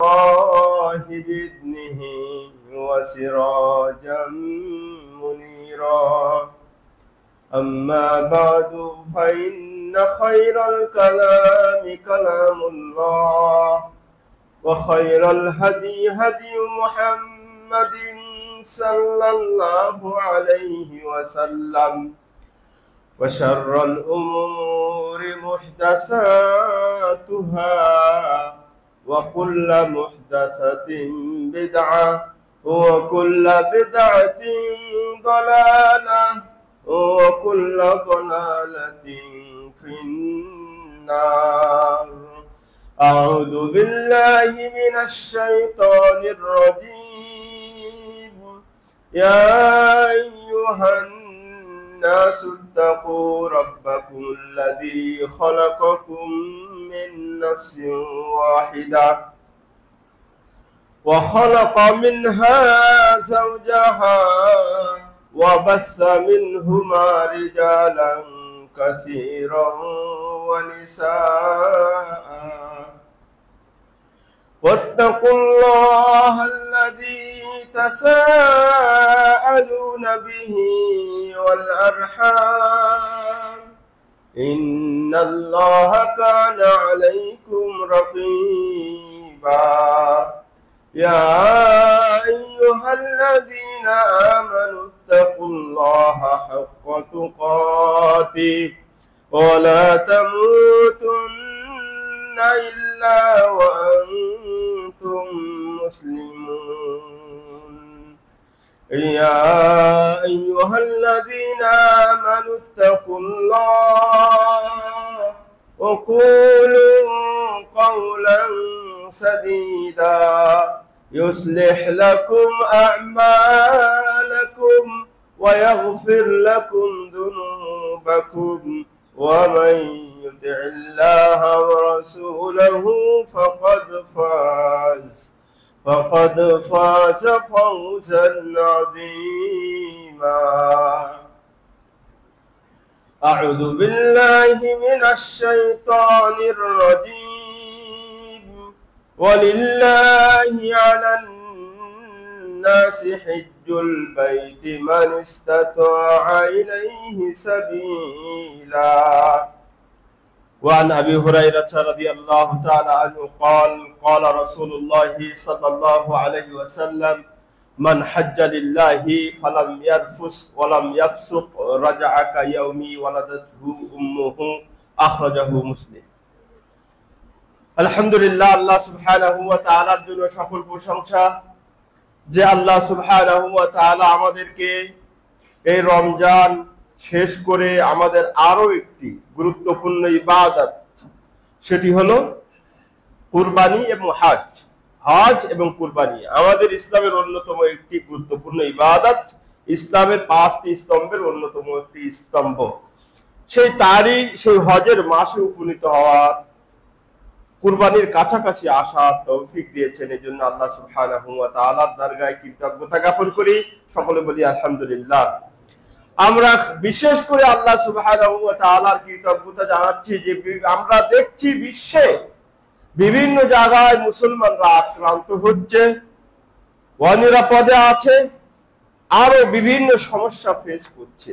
الله بإذنه وسراجا منيرا. أما بعد فإن خير الكلام كلام الله وخير الهدي هدي محمد صلى الله عليه وسلم وشر الأمور محدثاتها وكل محدثة بدعة وكل بدعة ضلالة وكل ضلالة في النار. أعوذ بالله من الشيطان الرجيم. يا أيها الناس اتقوا ربكم الذي خلقكم من نفس واحدة وخلق منها زوجها وبث منهما رجالا كثيرا ونساء واتقوا الله الذي تساءلون به والأرحام إن الله كان عليكم رقيبا. يا أيها الذين آمنوا اتقوا الله حق تقاته ولا تموتن إلا وأنتم مسلمون. يا أيها الذين آمنوا اتقوا الله وقولوا قولا سديدا يصلح لكم أعمالكم ويغفر لكم ذنوبكم ومن يطع الله ورسوله فقد فاز فوزا عظيما. أعوذ بالله من الشيطان الرجيم. ولله على الناس حج البيت من استطاع إليه سبيلا. وعن أبي هريرة رضي الله تعالى عنه قال قال رسول الله صلى الله عليه وسلم من حج لله فلم يرفث ولم يفسق رجع كيوم ولدته أمه أخرجه مسلم. আলহামদুলিল্লাহ, আল্লাহ সুবহানাহু ওয়া তাআলার জন্য সকল প্রশংসা যে আল্লাহ সুবহানাহু ওয়া তাআলা আমাদেরকে এই রমজান শেষ করে আমাদের আরো একটি গুরুত্বপূর্ণ ইবাদত, সেটি হলো কুরবানি এবং হজ। হজ এবং কুরবানি আমাদের ইসলামের অন্যতম একটি গুরুত্বপূর্ণ ইবাদত, ইসলামের 5টি স্তম্ভের অন্যতম একটি স্তম্ভ। সেই হজের মাসে উপনীত হওয়ার, কুরবানির কাছাকাছি আসার তৌফিক দিয়েছেন। এই জন্য আল্লাহ সুবহানাহু ওয়া তাআলার দরগায় কৃতজ্ঞতা জ্ঞাপন করি। সকলে বলি আলহামদুলিল্লাহ। আমরা বিশেষ করে আল্লাহ সুবহানাহু ওয়া তাআলার কৃতজ্ঞতা জানাচ্ছি যে আমরা দেখছি বিশ্বে বিভিন্ন জায়গায় মুসলমানরা আক্রান্ত হচ্ছে, অনিরাপদে আছে, আরো বিভিন্ন সমস্যা ফেস করছে।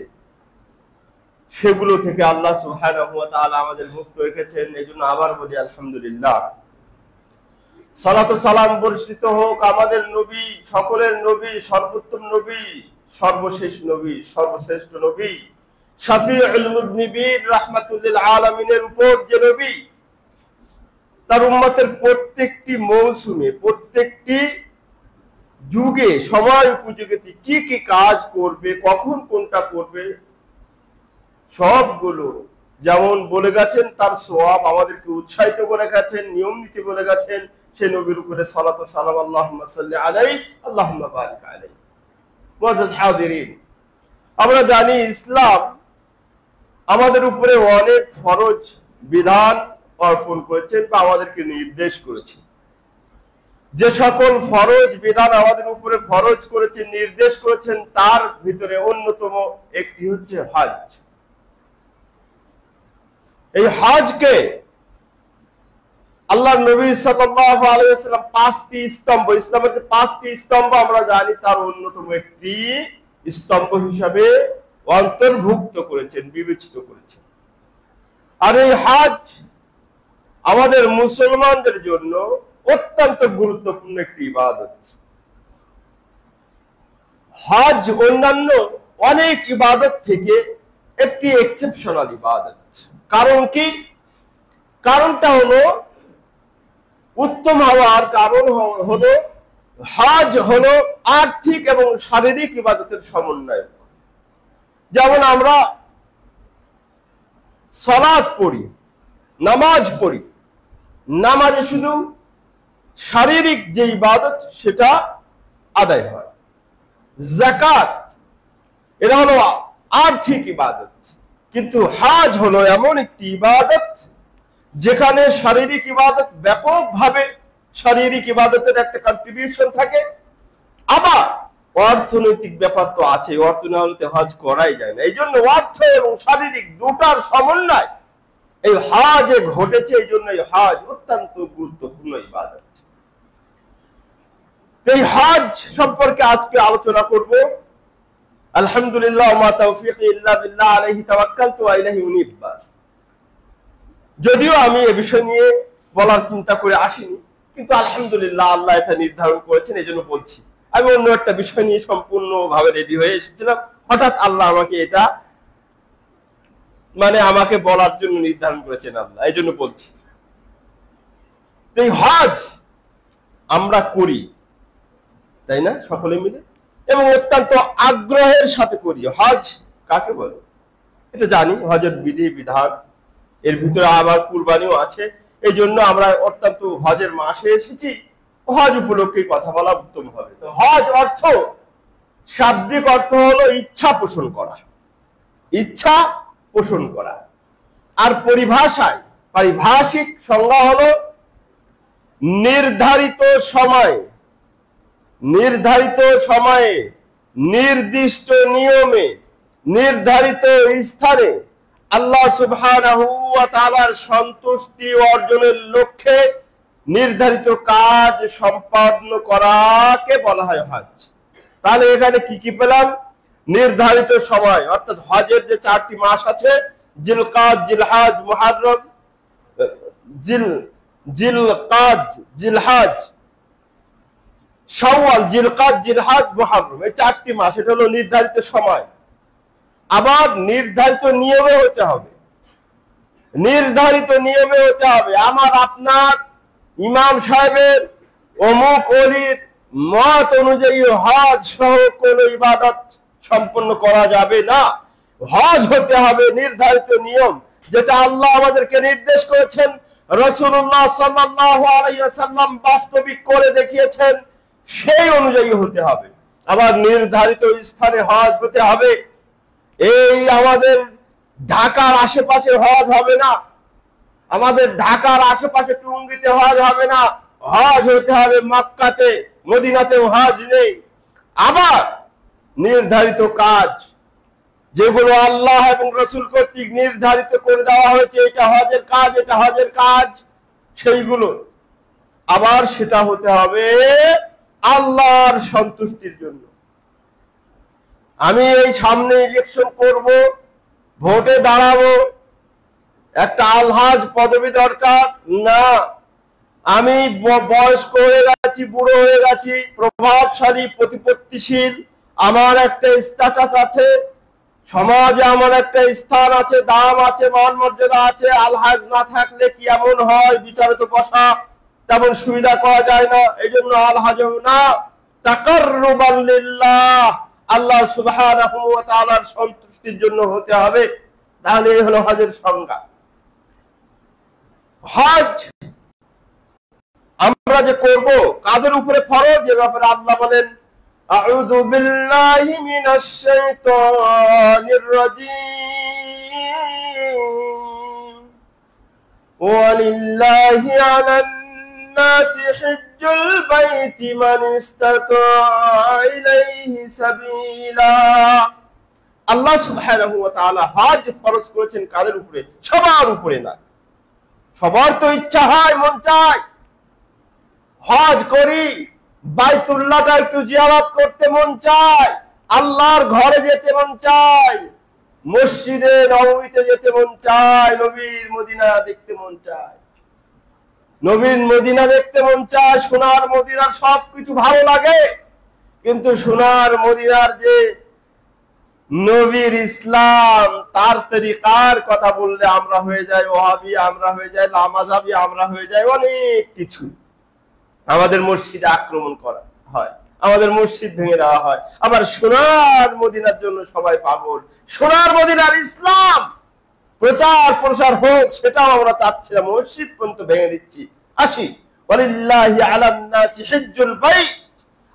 সেগুলো থেকে আল্লাহ সুবহানাহু ওয়া তাআলা আমাদের মুক্ত রেখেছেন। এজন্য আবার বলি আলহামদুলিল্লাহ। সালাত ও সালাম বর্ষিত হোক আমাদের নবী, সকলের নবী, সর্বোত্তম নবী, সর্বশেষ নবী, সর্বশ্রেষ্ঠ নবী, শাফিউল মুযনিবিন রাহমাতুল লিল আলামিনের উপর, যে নবী তার উম্মতের প্রত্যেকটি মৌসুমে, প্রত্যেকটি যুগে, সময় উপযোগী কি কি কাজ করবে, কখন কোনটা করবে, সবগুলো যেমন বলে গেছেন, তার সওয়াব আমাদেরকে উৎসাহিত করে গেছেন, নিয়ম নীতি বলে গেছেন। সে নবীর উপরে সালাত ও সালাম আল্লাহুম্মা সাল্লি আলাইহি আল্লাহুম্মা বারিক আলাইহি। মুআজ্জাজ হাজিরিন, আমরা জানি ইসলাম আমাদের উপরে অনেক ফরজ বিধান অর্পণ করেছেন বা আমাদেরকে নির্দেশ করেছেন। যে সকল ফরজ বিধান আমাদের উপরে ফরজ করেছেন, নির্দেশ করেছেন, তার ভিতরে অন্যতম একটি হচ্ছে হজ। এই হজকে আল্লাহর নবী সাল্লাল্লাহু আলাইহি ওয়াসাল্লাম পাঁচটি স্তম্ভ, ইসলামের যে পাঁচটি স্তম্ভ আমরা জানি, তার অন্যতম একটি স্তম্ভ হিসাবে অন্তর্ভুক্ত করেছেন, বিবেচিত করেছেন। আর এই হজ আমাদের মুসলমানদের জন্য অত্যন্ত গুরুত্বপূর্ণ একটি ইবাদত। হজ অন্যান্য অনেক ইবাদত থেকে একটি এক্সেপশনাল ইবাদত। কারণ কি? কারণটা হলো, উত্তম হওয়ার কারণ হলো হজ হলো আর্থিক এবং শারীরিক ইবাদতের সমন্বয়। যেমন আমরা সালাত পড়ি, নামাজ পড়ি, নামাজে শুধু শারীরিক যে ইবাদত সেটা আদায় হয়। যাকাত এটা হলো আর্থিক ইবাদত, কিন্তু হজ হলো এমন একটি ইবাদত যেখানে শারীরিক ইবাদত ব্যাপকভাবে, শারীরিক ইবাদতের একটা কন্ট্রিবিউশন থাকে, আবার অর্থনৈতিক ব্যাপার তো আছে। অর্থ না হলে হজ করাই যায় না। এই জন্য অর্থ এবং শারীরিক দুটার সমন্বয় এই হজে ঘটেছে। এই জন্য এই হজ অত্যন্ত গুরুত্বপূর্ণ ইবাদত। এই হজ সম্পর্কে আজকে আলোচনা করব। আলহামদুলিল্লাহ, মা তাওফীকি ইল্লা বিল্লাহ, আলাইহি তাওয়াক্কালতু ওয়া ইলাইহি উনীব। যদিও আমি এ বিষয় নিয়ে বলার চিন্তা করে আসিনি, কিন্তু আলহামদুলিল্লাহ আল্লাহ এটা নির্ধারণ করেছেন, এই জন্য বলছি। আমি অন্য একটা বিষয় নিয়ে সম্পূর্ণভাবে রেডি হয়ে এসেছিলাম, হঠাৎ আল্লাহ আমাকে এটা আমাকে বলার জন্য নির্ধারণ করেছেন আল্লাহ, এই জন্য বলছি। এই হজ আমরা করি, তাই না, সকলে মিলে, এবং অত্যন্ত আগ্রহের সাথে করি। হজ কাকে বলে এটা জানি, হজের বিধি বিধান, এর ভিতরে আবার কুরবানিও আছে। এই জন্য আমরা অত্যন্ত হজের মাসে এসেছি, হজ উপলক্ষে কথা বলা উত্তম হবে। তো হজ অর্থ, শাব্দিক অর্থ হলো ইচ্ছা পোষণ করা, ইচ্ছা পোষণ করা। আর পরিভাষায়, পারিভাষিক সংজ্ঞা হলো নির্ধারিত সময়ে, নির্ধারিত সময়ে, নির্দিষ্ট নিয়মে, নির্ধারিত স্থানে আল্লাহ সুবহানাহু ওয়া তাআলার সন্তুষ্টি অর্জনের লক্ষ্যে নির্ধারিত কাজ সম্পাদন করাকে বলা হয় হজ। তাহলে এখানে কি কি পেলাম? নির্ধারিত সময়, অর্থাৎ হজের যে 4টি মাস আছে, জিলকাদ, জিলহজ, মুহররম, জিলকাদ, জিলহজ, শাওয়াল, জিলকাদ, জিলহজ, মুহররম, এই 4টি মাস, এটা হলো নির্ধারিত সময়। আবার নির্ধারিত নিয়মে হতে হবে, নির্ধারিত নিয়মে হতে হবে। আমার আপনার ইমাম সাহেবের, অমুক ওলির মত অনুযায়ী হজ সহ কোন ইবাদত সম্পন্ন করা যাবে না। হজ হতে হবে নির্ধারিত নিয়ম, যেটা আল্লাহ আমাদেরকে নির্দেশ করেছেন, রাসূলুল্লাহ সাল্লাল্লাহু আলাইহি ওয়াসাল্লাম বাস্তবিক করে দেখিয়েছেন, সেই অনুযায়ী হতে হবে। আবার নির্ধারিত স্থানে হজ হতে হবে। এই আমাদের ঢাকার আশেপাশে হজ হবে না, আমাদের ঢাকার আশেপাশে টুঙ্গিতে হজ হবে না, হজ হতে হবে মক্কাতে, মদিনাতেও হজ নেই। আবার নির্ধারিত কাজ, যেগুলো আল্লাহ এবং রাসূল কর্তৃক নির্ধারিত করে দেওয়া হয়েছে, এটা হজের কাজ, এটা হজের কাজ, সেইগুলো আবার সেটা হতে হবে আল্লাহর সন্তুষ্টির জন্য। আমি এই সামনে ইলেকশন করব, ভোটে দাঁড়াবো, একটা আলহাজ পদবি দরকার না। আমি বয়স্ক হয়ে গেছি, বুড়ো হয়ে গেছি, প্রভাবশালী, প্রতিপত্তিশীল, আমার একটা স্ট্যাটাস আছে, সমাজে আমার একটা স্থান আছে, দাম আছে, মান মর্যাদা আছে। আলহাজ না থাকলে কি এমন হয়, বিচারে তো বসা তেমন সুবিধা করা যায় না, এই জন্য আলহাজ হবে না। তাকাররুবান লিল্লাহ, আল্লাহ সুবহানাহু ওয়া তাআলার সন্তুষ্টির জন্য হতে হবে। তাহলে এই হলো হজের সংজ্ঞা। হজ আমরা যে করব, কাদের উপরে ফরজ, যে ব্যাপারে আল্লাহ বলেন, আউযু বিল্লাহি মিনাশ শাইতানির রাজীম, ওয়ালিল্লাহি আলান নাসি হিজ্জুল বাইতি মান ইসতাতাআ ইলাইহি সাবিলা। আল্লাহ সুবহানাহু ওয়া তাআলা হজ ফরজ করেছেন কাদের উপরে? সবার উপরে না, সবার তো ইচ্ছা হয়, মন চায় হজ করি, বাইতুল্লাহটা একটু জিয়ারত করতে মন চায়, আল্লাহর ঘরে যেতে মন চায়, মসজিদে নববীতে যেতে মন চায়, নবীর মদিনা দেখতে মন চায়, নবীর মদিনা দেখতে মন চায়, সোনার মদিনার সবকিছু ভালো লাগে। কিন্তু সোনার মদিনার যে নবীর ইসলাম তার তরিকার কথা বললে আমরা হয়ে যাই ওয়াহাবি, আমরা হয়ে যাই লামাজাবি, আমরা হয়ে যাই অনেক কিছু। আমাদের মসজিদে আক্রমণ করা হয়, আমাদের মসজিদ ভেঙে দেওয়া হয়, আবার সোনার মদিনার জন্য সবাই পাগল। সোনার মদিনার ইসলাম প্রচার প্রসার হোক সেটাও আমরা চাচ্ছি না, মসজিদ পর্যন্ত ভেঙে দিচ্ছি। আসি, ওয়ালিল্লাহি আলান নাসি হিজ্জুল বাইত,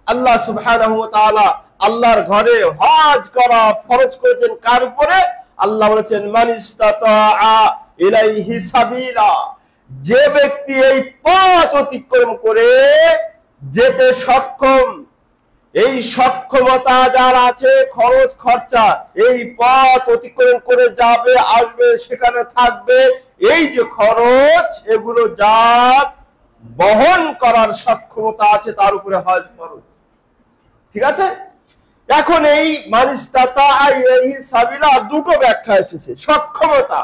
আল্লাহ সুবহানাহু ওয়া তাআলা আল্লাহর ঘরে হজ করা ফরজ করেছেন কার উপরে? আল্লাহ বলেছেন মান ইসতাতা ইলাইহি সাবিলা, যে ব্যক্তি এই পথ অতিক্রম করে যেতে সক্ষম, এই সক্ষমতা যার আছে, খরচ খরচা এই পথ অতিক্রম করে যাবে, আসবে, সেখানে থাকবে, এই যে খরচ এগুলো যার বহন করার সক্ষমতা আছে তার উপরে হজ ফরজ। ঠিক আছে? এখন এই মানিস্তাতা ইলাইহি সাবিলা দুটো ব্যাখ্যা এসেছে। সক্ষমতা,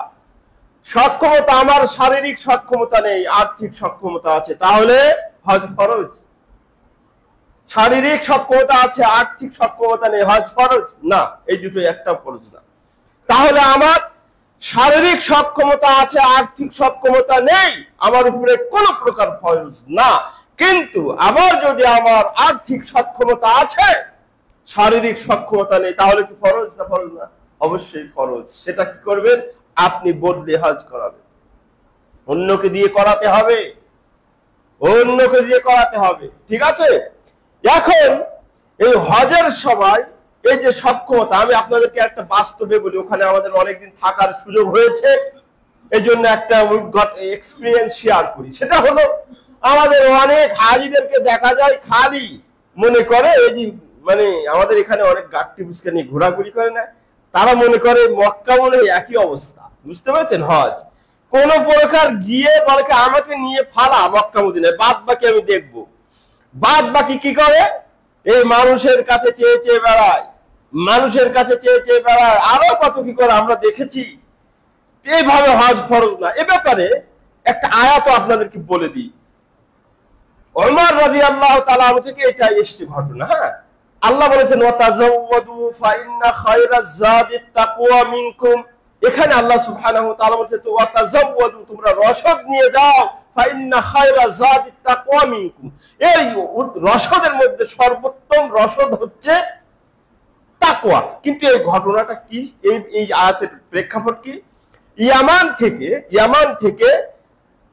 সক্ষমতা আমার শারীরিক সক্ষমতা নেই, আর্থিক সক্ষমতা আছে, তাহলে হজ ফরজ। শারীরিক সক্ষমতা আছে, আর্থিক সক্ষমতা নেই, হজ ফরজ না, এই দুটো একটা ফরজ না। তাহলে আমার শারীরিক সক্ষমতা আছে, আর্থিক সক্ষমতা নেই, আমার উপরে কোনো প্রকার ফরজ না। কিন্তু আবার যদি আমার আর্থিক সক্ষমতা আছে, শারীরিক সক্ষমতা নেই, তাহলে কি ফরজ না ফরজ না? অবশ্যই ফরজ। সেটা কি করবেন? আপনি বদলে হজ করাবেন, অন্যকে দিয়ে করাতে হবে, অন্যকে দিয়ে করাতে হবে। ঠিক আছে? এখন এই হজের সময় এই যে সক্ষমতা, আমি আপনাদেরকে একটা বাস্তবে বলি, ওখানে আমাদের অনেকদিন থাকার সুযোগ হয়েছে, এই জন্য একটা এক্সপিরিয়েন্স শেয়ার করি। সেটা হলো আমাদের অনেক হাজিদেরকে দেখা যায় খালি মনে করে এই যে মানে আমাদের এখানে অনেক গাট্টি বুসকা নিয়ে ঘোরাঘুরি করে না, তারা মনে করে মক্কা মনে একই অবস্থা। বুঝতে পারছেন? হজ কোন প্রকার গিয়ে বলে আমাকে নিয়ে ফালা মক্কা মদিনায়, বাদ বাকি আমি দেখবো। বাদ বাকি কি করে? এই মানুষের কাছে চেয়ে চেয়ে বেড়ায়, মানুষের কাছে চেয়ে চেয়ে বেড়ায়, আরো কত কি করে আমরা দেখেছি। এইভাবে হজ ফরজ না। এ ব্যাপারে একটা আয়াত আপনাদেরকে বলে দিই। ওমর রাদিয়াল্লাহু তাআলা থেকে এটা এসেছে ঘটনা। হ্যাঁ, আল্লাহ বলেছেন ওয়াতাজাওয়াদু ফাইন্না খায়রাজ যাদিত তাকওয়া মিনকুম। এখানে আল্লাহ সুবহানাহু ওয়া তাআলা বলেছে তো ওয়াতাজাওয়াদু, তোমরা রসদ নিয়ে যাও, ফাইন্না খায়রাজ যাদিত তাকওয়া মিনকুম। এই রসদের মধ্যে সর্বোত্তম রসদ হচ্ছে তাকওয়া। কিন্তু এই ঘটনাটা কি? এই আয়াতের প্রেক্ষাপট কি? ইয়ামান থেকে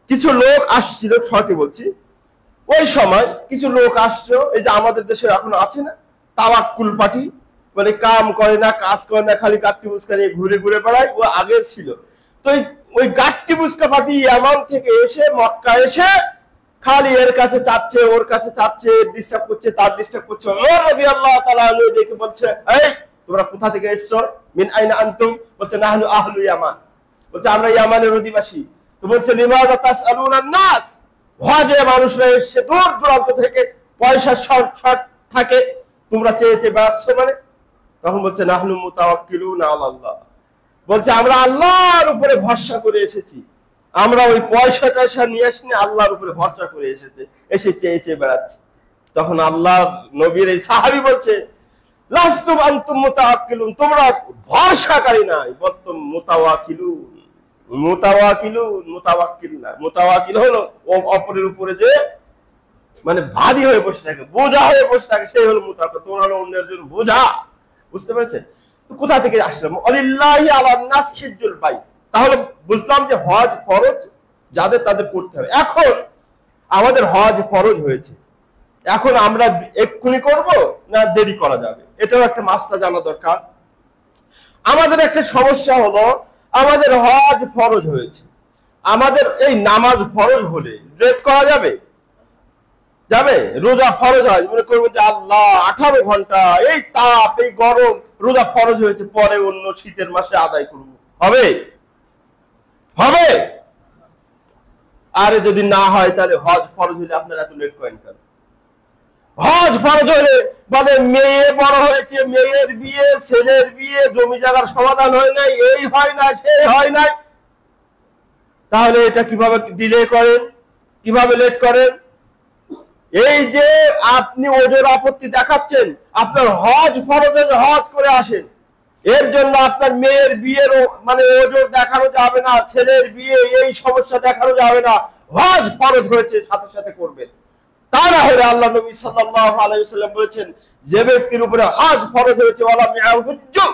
কিছু লোক আসছিল, সঠিক বলছি, ওই সময় কিছু লোক আসছো, এই যে আমাদের দেশে এখন আছে না তাওয়াক্কুল পার্টি, মানে কাম করে না, কাজ করে না, খালি গাট্টি বুসকা নিয়ে ঘুরে ঘুরে বেড়ায়, ও আগের ছিল। তো ওই গাট্টি বুসকা পার্টি ইয়ামান থেকে এসে মক্কা এসে খালি এর কাছে চাচ্ছে, ওর কাছে চাচ্ছে, ডিস্টার্ব করছে, তার ডিস্টার্ব করছে। ওমর রাদিয়াল্লাহু তাআলা আনহু দেখে বলছে, এই তোমরা কোথা থেকে এসছো? মিন আইনা আনতুম? বলছে নাহনু আহলু ইয়ামান, বলছে আমরা ইয়ামানের অধিবাসী। তো বলছে লিমাযা তাসআলুনা নাস, হজে মানুষরা এসে দূর দূরান্ত থেকে, পয়সা শর্ট থাকে, তোমরা চেয়ে চেয়ে বেড়াচ্ছ মানে? তখন বলছে নাহনু মুতাওয়াক্কিলুনা আলাল্লাহ, বলছে আমরা আল্লাহর উপরে ভরসা করে এসেছি, আমরা ওই পয়সা টয়সা নিয়ে আসিনি, আল্লাহর উপরে ভরসা করে এসে চেয়ে চেয়ে বেড়াচ্ছি। তখন আল্লাহ নবীর এই সাহাবী বলছে লাস্তুম আনতুম মুতাওয়াক্কিলুন, তোমরা ভরসাকারী নাই, বর্তম মুতাওয়াক্কিলুন। মুতাওয়াক্কিল না, মুতাওয়াক্কিল হলো অপরের উপরে যে মানে ভারী হয়ে বসে থাকে, বোঝা হয়ে বসে থাকে, সেই হলো মুতাওয়াক্কিল। তোমরা হলো অন্যের জন্য বোঝা। বুঝতে পেরেছেন? তো কোথা থেকে আসলাম? আলিল্লাহি আলান নাস হিজ্জুল বাইত। তাহলে বুঝলাম যে হজ ফরজ যাদের তাদের করতে হবে। এখন আমাদের হজ ফরজ হয়েছে, এখন আমরা এক্ষুনি করব না দেরি করা যাবে, এটাও একটা মাসলা জানা দরকার। আমাদের একটা সমস্যা হলো আমাদের হজ ফরজ হয়েছে, আমাদের এই নামাজ ফরজ হলে লেট করা যাবে? রোজা ফরজ হয়, মনে করবো যে আল্লাহ 18 ঘন্টা এই তাপ এই গরম, রোজা ফরজ হয়েছে, পরে অন্য শীতের মাসে আদায় করব, হবে? আরে যদি না হয় তাহলে হজ ফরজ হলে আপনারা এত লেট করেন কেন? হজ ফরজ হলে মানে মেয়ে বড় হয়েছে, মেয়ের বিয়ে, ছেলের বিয়ে, জমি জায়গার সমাধান হয় নাই, এই হয় না, সেই হয় নাই, তাহলে এটা কিভাবে ডিলে করেন, কিভাবে লেট করেন? এই যে আপনি ওজোর আপত্তি দেখাচ্ছেন, আপনার হজ ফরজ, হজ করে আসেন, এর জন্য আপনার মেয়ের বিয়ের মানে ওজোর দেখানো যাবে না, ছেলের বিয়ে এই সমস্যা দেখানো যাবে না, হজ ফরজ হয়েছে সাথে সাথে করবেন। তা না হলে আল্লাহ নবী সাল্লাল্লাহু আলাইহি ওয়াসাল্লাম বলেছেন, যে ব্যক্তির উপরে হজ ফরজ হয়েছে ওয়ালাম ইয়াহুজ্জু,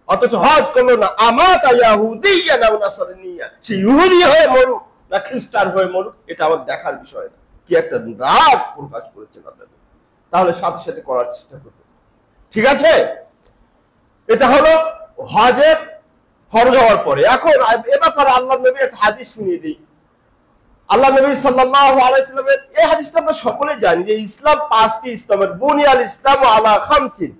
অথচ হজ করলো না, আমাতা ইয়াহুদিয়ান আও নাসারানিয়া, সে ইহুদি হয়ে মরুক না খ্রিস্টান হয়ে মরুক, এটা আমার দেখার বিষয় না। কি একটা রাগ প্রকাশ করেছেন আল্লাহ, তাহলে সাথে সাথে করার চেষ্টা করবেন। ঠিক আছে, এটা হলো হজের ফরজ হওয়ার পরে। এখন এ ব্যাপারে আল্লাহ নবীর একটা হাদিস শুনিয়ে দিই। আল্লাহ নবী সাল্লাল্লাহু আলাইহি ওয়াসাল্লামের এই হাদিসটা আমরা সকলেই জানি যে ইসলাম পাঁচটি স্তম্ভের, বুনিয়াল ইসলাম আলা খামসিন,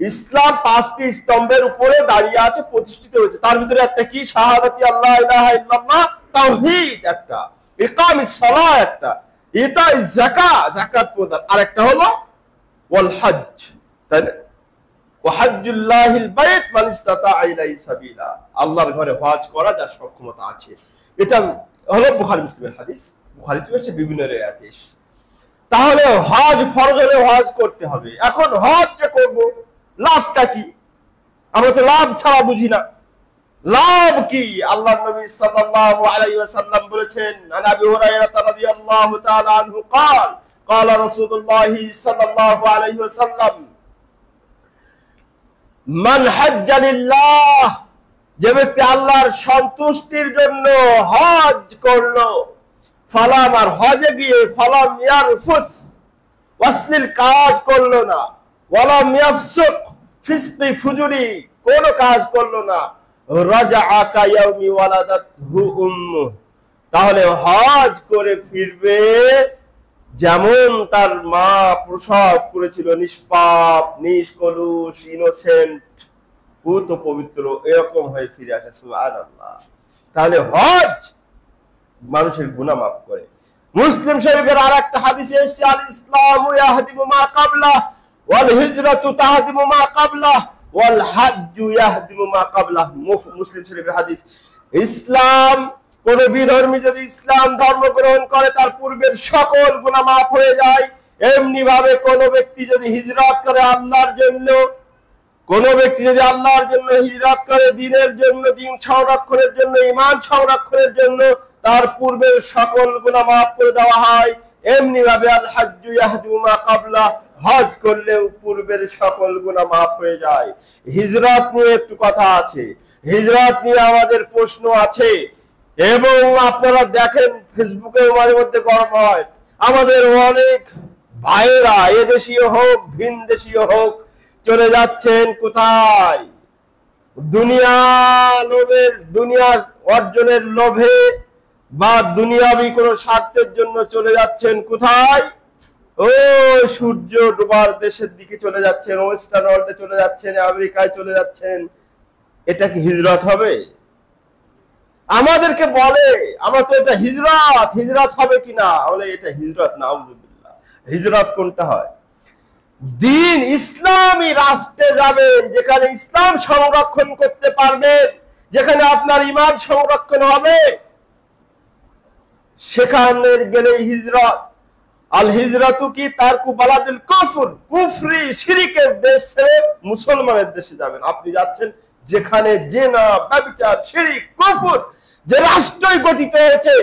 ইসলাম পাঁচটি স্তম্ভের উপরে দাঁড়িয়ে আছে, প্রতিষ্ঠিত হয়েছে। তার ভিতরে একটা কি? শাহাদাতি আল্লাহ ইলাহা ইল্লাল্লাহ, তাওহীদ একটা, ইকামিস সালাহ একটা, ইতাইজ যাকাত, যাকাত প্রদান, আর একটা হলো ওয়াল হজ, তাই না? ওয়া হজ্জুল্লাহিল বাইত মান ইসতাতা ইলাইহি সাবিলা, আল্লাহর ঘরে হজ করা যার সক্ষমতা আছে। এটা হলো বুখারী মুসলিমের হাদিস, বুখারীতে এসেছে, বিভিন্ন রিওয়ায়াতে এসেছে। তাহলে হজ ফরজ হলে হজ করতে হবে। এখন হজ যে করব, লাভটা কি? আমরা তো লাভ ছাড়া বুঝি না। লাভ কি? আল্লাহর নবী সাল্লাল্লাহু আলাইহি ওয়াসাল্লাম বলেছেন, আন আবি হুরায়রা রাদিয়াল্লাহু তাআলা আনহু قال قال رسول الله صلى الله عليه وسلم মান হাজ্জা লিল্লাহ, যে ব্যক্তি আল্লাহর সন্তুষ্টির জন্য হজ করলো, ফালাম, আর হজে গিয়ে ফালাম ইয়ারফুস, অশ্লীল কাজ করলো না, ওয়ালাম ইয়াফসুক, ফিসকি ফুজুরি কোন কাজ করলো না, রাজাআ কায়াউমি ওয়ালাদাতহু উম্মু, তাহলে হজ করে ফিরবে যেমন তার মা প্রসব করেছিল, নিষ্পাপ, নিষ্কলুষ, ইনোসেন্ট, পুত পবিত্র, এরকম হয়ে ফিরে আসে। সুবহানাল্লাহ। তাহলে হজ মানুষের গুনাহ মাফ করে। মুসলিম শরীফের আরেকটা হাদিসে এসেছে, আল ইসলামু ইয়াহদিমু মা কাবলা ওয়াল হিজরাতু তাহদিমু মা কাবলা ওয়াল হাজ্জু ইয়াহদিমু মা কাবলা। মুসলিম শরীফের হাদিস, ইসলাম, কোন বিধর্মী যদি ইসলাম ধর্ম গ্রহণ করে তার পূর্বের সকল গুনাহ মাফ হয়ে যায়। এমনি ভাবে কোন ব্যক্তি যদি হিজরত করে আল্লাহর জন্য, কোন ব্যক্তি যদি আল্লাহর জন্য হিজরত করে, দ্বীনের জন্য, দ্বীন সংরক্ষণের জন্য, ঈমান সংরক্ষণের জন্য, তার পূর্বের সকল গুনাহ মাফ করে দেওয়া হয়। এমনি ভাবে আল হাজ্জু ইয়াহদিমু মা কাবলা, হজ করলেও পূর্বের সকল গুনাহ মাফ হয়ে যায়। হিজরত নিয়ে একটু কথা আছে, হিজরত নিয়ে আমাদের প্রশ্ন আছে, এবং আপনারা দেখেন ফেসবুকে মাঝে মধ্যে গরম হয়, আমাদের অনেক ভাইয়েরা এদেশীয় হোক ভিন দেশীয় হোক চলে যাচ্ছেন কোথায়? দুনিয়া লোভের, দুনিয়ার অর্জনের লোভে বা দুনিয়াবি কোন স্বার্থের জন্য চলে যাচ্ছেন কোথায়? ও সূর্য ডোবার দেশের দিকে চলে যাচ্ছেন, ওয়েস্টার্ন ওয়ার্ল্ডে চলে যাচ্ছেন, আমেরিকায় চলে যাচ্ছেন। এটা কি হিজরত হবে? আমাদেরকে বলে আমরা তো এটা হিজরত, হিজরত হবে কিনা, বলে এটা হিজরত না। আউযুবিল্লাহ। হিজরত কোনটা হয়? দ্বীন ইসলামী রাষ্ট্রে যাবেন, যেখানে ইসলাম সংরক্ষণ করতে পারবেন, যেখানে আপনার ঈমান সংরক্ষণ হবে, সেখানে গেলে হিজরত। আল হিজরাতু কি তারকু বালাদিল কুফর, কুফরি শিরকের দেশ ছেড়ে মুসলমানের দেশে যাবেন। আপনি যাচ্ছেন যেখানে জিনা, ব্যভিচার, শিরক, কুফর, যে রাষ্ট্রই গঠিত হয়েছে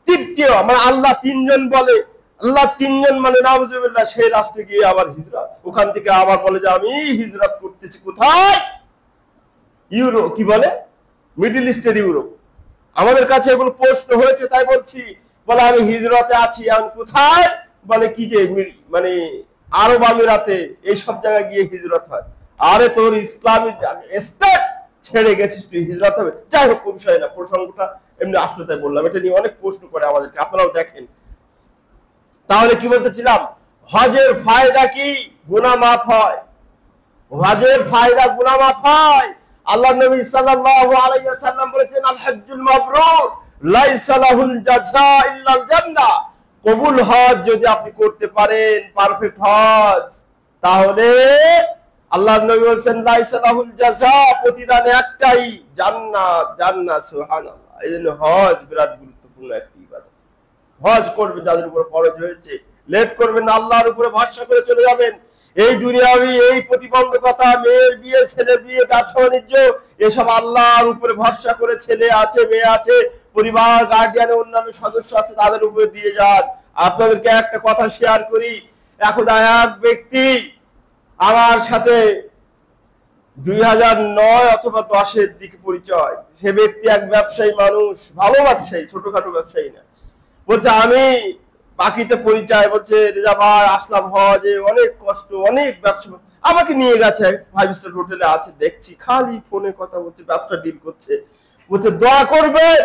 তৃতীয়, মানে আল্লাহ তিনজন বলে, আল্লাহ তিনজন মানে নাউযুবিল্লাহ, সেই রাষ্ট্রে গিয়ে আবার হিজরত। ওখান থেকে আবার বলে যে আমি হিজরত করতেছি কোথায়? ইউরোপ, কি বলে মিডল ইস্টের ইউরোপ। আমাদের কাছে এগুলো প্রশ্ন হয়েছে, তাই বলছি। বলে আমি হিজরতে আছি, আমি কোথায়? বলে কি যে মানে আরব আমিরাতে, এইসব জায়গায় গিয়ে হিজরত হয়। আরে তোর ইসলামী স্টেট ছেড়ে গেছিস, তুই হিজরত হবে? যাই হোক, কোন বিষয় না, প্রসঙ্গটা এমনি আসলে তাই বললাম। এটা নিয়ে অনেক প্রশ্ন করে আমাদেরকে, আপনারাও দেখেন। তাহলে কি বলতেছিলাম, হজের ফায়দা কি? গুনাহ মাফ হয়। হজের ফায়দা গুনাহ মাফ হয়। আল্লাহ নবী সাল্লাল্লাহু আলাইহি ওয়াসাল্লাম বলেছেন, আল হজ্জুল মাবরুর লাইসা লাহুল জাযা ইল্লাল জান্নাহ। কবুল হজ যদি আপনি করতে পারেন, পারফেক্ট হজ, তাহলে আল্লাহর নবী বলেন লাইসা লাহুল জাযা, প্রতিদান একটাই, জান্নাত, জান্নাত। সুবহানাল্লাহ। এইজন্য হজ বিরাট গুরুত্বপূর্ণ একটি ইবাদত। হজ করবে যাদের উপর ফরজ হয়েছে, লেট করবেন না, আল্লাহর উপরে ভরসা করে চলে যাবেন। এই দুনিয়াবি এই প্রতিবন্ধকতা, মেয়ের বিয়ে, ছেলের বিয়ে, ব্যবসা বাণিজ্য, এসব আল্লাহর উপরে ভরসা করে ছেলে আছে, মেয়ে আছে, পরিবার, গার্ডিয়ানের অন্যান্য সদস্য আছে, তাদের উপরে দিয়ে যান। আপনাদেরকে একটা কথা শেয়ার করি। এখন এক ব্যক্তি আমার সাথে 2009 অথবা 10-এর দিকে পরিচয়। সে ব্যক্তি এক ব্যবসায়ী মানুষ, ভালো ব্যবসায়ী, ছোটখাটো ব্যবসায়ী না। বলছে আমি বাকিতে পরিচয়, বলছে রেজা ভাই আসলাম হজে, অনেক কষ্ট, অনেক ব্যবসা, আমাকে নিয়ে গেছে 5 স্টার হোটেলে আছে, দেখছি খালি ফোনে কথা বলছে, ব্যবসা ডিল করছে। বলছে দোয়া করবেন,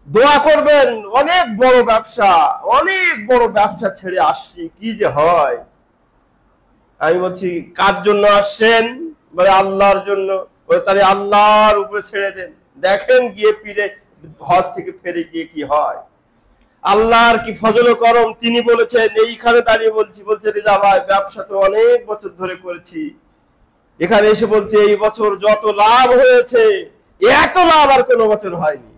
দোয়া করবেন, অনেক বড় ব্যবসা, অনেক বড় ব্যবসা ছেড়ে আসছি, কি যে হয়। আমি বলছি কার জন্য আসছেন? বলে আল্লাহর জন্য। বলে তাহলে আল্লাহর উপরে ছেড়ে দেন, দেখেন গিয়ে ফিরে হজ থেকে ফিরে গিয়ে কি হয়। আল্লাহর কি ফজল করম। তিনি বলেছেন, এইখানে দাঁড়িয়ে বলছি, বলছে রেজা ভাই ব্যবসা তো অনেক বছর ধরে করেছি, এখানে এসে বলছে এই বছর যত লাভ হয়েছে এত লাভ আর কোনো বছর হয়নি।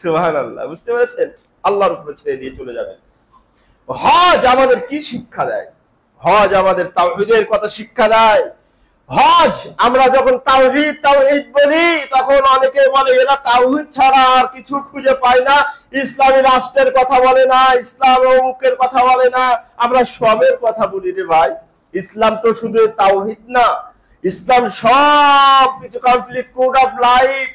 সুবহানাল্লাহ। বুঝতে পেরেছেন? আল্লাহর উপরে ছেড়ে দিয়ে চলে যাবেন। হজ আমাদের কি শিক্ষা দেয়? হজ আমাদের তাওহীদের কথা শিক্ষা দেয়। হজ আমরা যখন তাওহীদ তাওহীদ বলি, তখন অনেকে বলে এরা তাওহীদ ছাড়া আর কিছু খুঁজে পায় না, ইসলামী রাষ্ট্রের কথা বলে না, ইসলাম অমুকের কথা বলে না। আমরা সবের কথা বলি রে ভাই। ইসলাম তো শুধু তাওহীদ না, ইসলাম সব কিছু, কমপ্লিট কোড অফ লাইফ।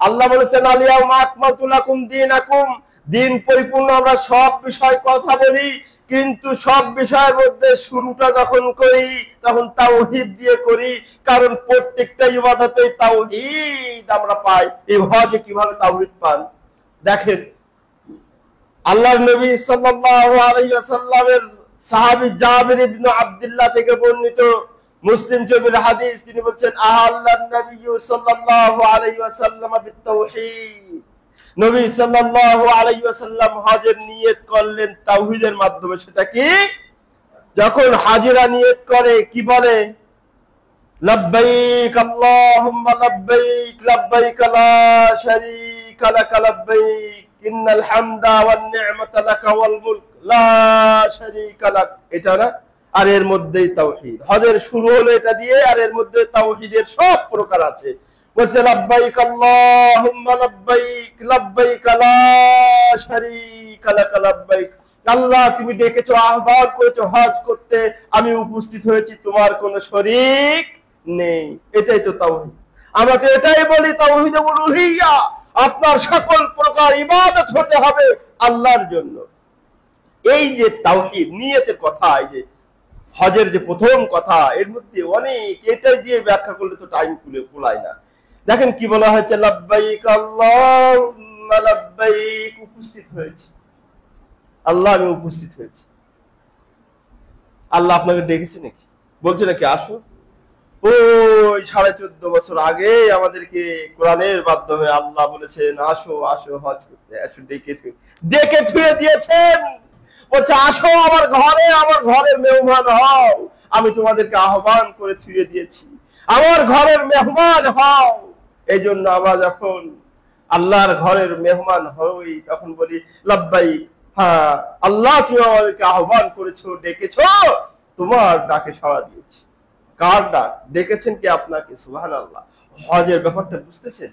আল্লাহ বলেছেন আলিয়াউমা আকমালতু লাকুম দীনাকুম, দিন পরিপূর্ণ। আমরা সব বিষয় কথা বলি, কিন্তু সব বিষয়ের মধ্যে শুরুটা যখন করি তখন তাওহীদ দিয়ে করি, কারণ প্রত্যেকটা ইবাদতে তাওহীদ আমরা পাই। এই হজে কিভাবে তাওহীদ পান দেখেন। আল্লাহর নবী সাল্লাল্লাহু আলাইহি ওয়াসাল্লামের সাহাবী জাবির ইবনে আব্দুল্লাহ থেকে বর্ণিত মুসলিম শরীফের হাদিস, তিনি বলেন আহাল্লান নবী সাল্লাল্লাহু আলাইহি ওয়াসাল্লাম বিত-তাওহীদ। নবী সাল্লাল্লাহু আলাইহি ওয়াসাল্লাম হজের নিয়ত করলেন তাওহীদের মাধ্যমে। সেটা কি? যখন হাজিরা নিয়ত করে কি বলে? লাব্বাইক আল্লাহুম্মা লাব্বাইক, লাব্বাইক লা শারীকা লাক লাব্বাইক, ইন্নাল হামদা ওয়ান নি'মাতা লাক ওয়াল মুলক লা শারীকা লাক। এটা না? আর এর মধ্যেই তাওহীদ। হজের শুরু হলো এটা দিয়ে, আর এর মধ্যে তাওহীদের সব প্রকার আছে। বলছে লাব্বাইক আল্লাহুম্মা লাব্বাইক, লাব্বাইক লা শারীকা লাক লাব্বাইক। আল্লাহ তুমি ডেকেছো, আহ্বান করেছো হজ করতে, আমি উপস্থিত হয়েছি, তোমার কোনো শরীক নেই। এটাই তো তাওহীদ। আমরা তো এটাই বলি তাওহীদ উলুহিয়্যা, আপনার সকল প্রকার ইবাদত হতে হবে আল্লাহর জন্য। এই যে তাওহীদ নিয়তের কথা, এই যে হজের যে প্রথম কথা, এর মধ্যে অনেক, এটাই দিয়ে ব্যাখ্যা করলে তো টাইম কুলায় না। দেখেন কি বলা হয়েছে, লাব্বাইক আল্লাহুম্মা লাব্বাইক, উপস্থিত হয়েছে। আল্লাহ আমি উপস্থিত হয়েছি। আল্লাহ আপনাকে ডেকেছে নাকি? বলছে নাকি আসো? ওই 14.5 বছর আগে আমাদেরকে কোরআনের মাধ্যমে আল্লাহ বলেছেন আসো আসো হজ করতে, আসো, ডেকে ছুঁয়ে দিয়েছেন। বলছে আসো আমার ঘরে, আমার ঘরের মেহমান হও। আমি তোমাদেরকে আহ্বান করে ছুঁয়ে দিয়েছি, আমার ঘরের মেহমান হও। এই জন্য আমরা যখন আল্লাহর ঘরের মেহমান হই তখন বলি লাব্বাইক, হ্যাঁ আল্লাহ তুমি আমাদেরকে আহ্বান করেছো, ডেকেছো, তোমার ডাকে সাড়া দিয়েছি। কার ডাক? ডেকেছেন কে? আপনাকে। সুবহানাল্লাহ। হজের ব্যাপারটা বুঝতেছেন?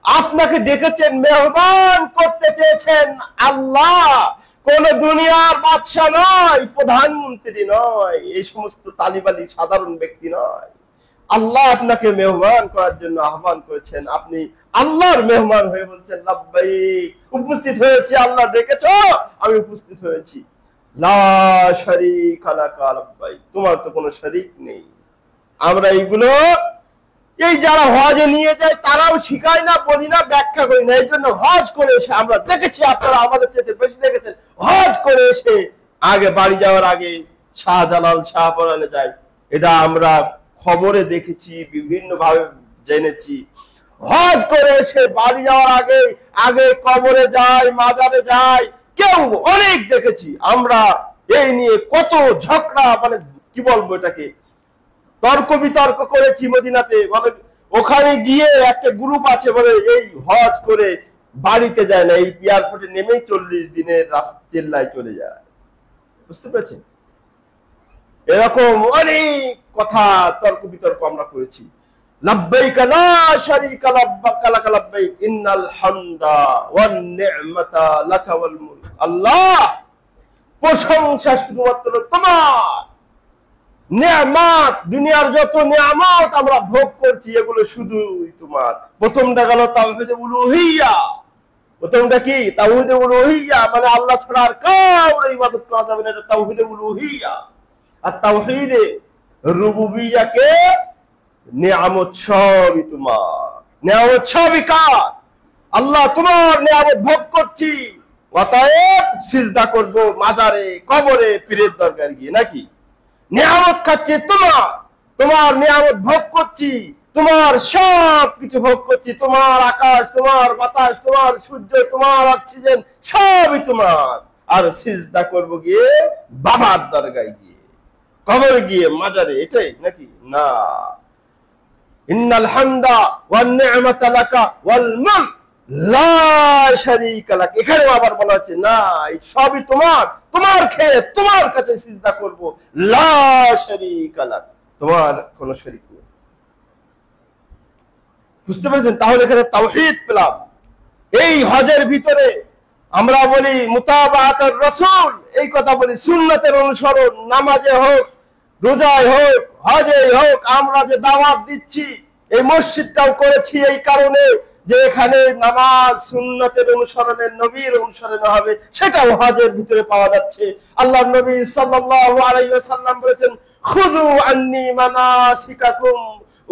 আপনাকে ডেকেছেন, মেহমান করতে চেয়েছেন আল্লাহ, কোন দুনিয়ার বাদশা নয়, প্রধানমন্ত্রী নয়, এই সমস্ত তালিবালি সাধারণ ব্যক্তি নয়। আল্লাহ আপনাকে মেহমান করার জন্য আহ্বান করেছেন, আপনি আল্লাহর মেহমান হয়ে বলছেন লাব্বাইক, উপস্থিত হয়েছি। আল্লাহ ডেকেছো, আমি উপস্থিত হয়েছি। লা শারীকা লাক লাব্বাইক, তোমার তো কোনো শরীক নেই। আমরা এইগুলো এই যারা হজে নিয়ে যায় তারাও শিখায় না, বলি না, ব্যাখ্যা করি না। এই জন্য হজ করে এসে আমরা দেখেছি, আপনারা আমাদের চেয়ে বেশি দেখেছেন, হজ করে এসে আগে বাড়ি যাওয়ার আগে শাহজালাল শাহপরানে যায়। এটা আমরা খবরে দেখেছি, বিভিন্ন ভাবে জেনেছি। হজ করে সে বাড়ি যাওয়ার আগে আগে কবরে যায়, মাজারে যায়। কেউ অনেক দেখেছি আমরা এই নিয়ে কত ঝগড়া, মানে কি বলবো এটাকে, তর্ক বিতর্ক করেছি মদিনাতে। বলে ওখানে গিয়ে একটা গ্রুপ আছে বলে এই হজ করে বাড়িতে যায় না, এই এয়ারপোর্টে নেমেই 40 দিনের রাস্তা চেল্লায় চলে যায়। বুঝতে পেরেছেন? এরকম অনেক কথা তর্ক বিতর্ক আমরা করেছি। লাব্বাইক লা শারীকা লাক লাব্বাইক ইন্নাল হামদা ওয়ান নি'মাতা লাকা ওয়াল মুলক। আল্লাহ, প্রশংসা শুধুমাত্র তোমার। নিয়ামত, দুনিয়ার যত নিয়ামত আমরা ভোগ করছি এগুলো শুধুই তোমার। প্রথমটা গেল তাওহীদে উলুহিয়্যা। প্রথমটা কি? তাওহীদে উলুহিয়্যা, মানে আল্লাহ ছাড়া আর কাউর ইবাদত করা যাবে না, এটা তাওহীদে উলুহিয়্যা। আর তাওহীদে রুবুবিয়্যাকে নিয়ামত সবই তোমার, নিয়ামত সবই কার? আল্লাহ, তোমার নিয়ামত ভোগ করছি, অতএব সিজদা করব মাজারে, কবরে, পীরের দরকার গিয়ে নাকি? নিয়ামত খাচ্ছি তোমার, তোমার নিয়ামত ভোগ করছি, তোমার সব কিছু ভোগ করছি, তোমার আকাশ, তোমার বাতাস, তোমার সূর্য, তোমার অক্সিজেন সবই তোমার। আর সিজদা করব গিয়ে বাবার দরগায় গিয়ে, কবরে গিয়ে, মাজারে, এটাই নাকি? না। ইন্নাল হামদা ওয়ান নি'মাতা লাকা ওয়াল মুলক লা শারীকা লাক। এখানে আবার বলা হচ্ছে না, এই সবই তোমার, তোমার খেয়ে তোমার কাছে সিজদা করব, লা শারীকা লাক, তোমার কোনো শরীক নেই। বুঝতে পেরেছেন? তাহলে এখানে তাওহীদ পেলাম। এই হজের ভিতরে আমরা বলি মুতাবাআতুর রাসূল, এই কথা বলি, সুন্নাতের অনুসরণ, নামাজে হোক, রোজায় হোক, হজে হোক। আমরা যে দাওয়াত দিচ্ছি, এই মসজিদটাও করেছি এই কারণে যে এখানে নামাজ সুন্নাতের অনুসরণে, নবীর অনুসরণে হবে, সেটাও হজের ভিতরে পাওয়া যাচ্ছে। আল্লাহর নবী সাল্লাল্লাহু আলাইহি ওয়াসাল্লাম বলেছেন, খুযু আন্নী মানাসিকাকুম।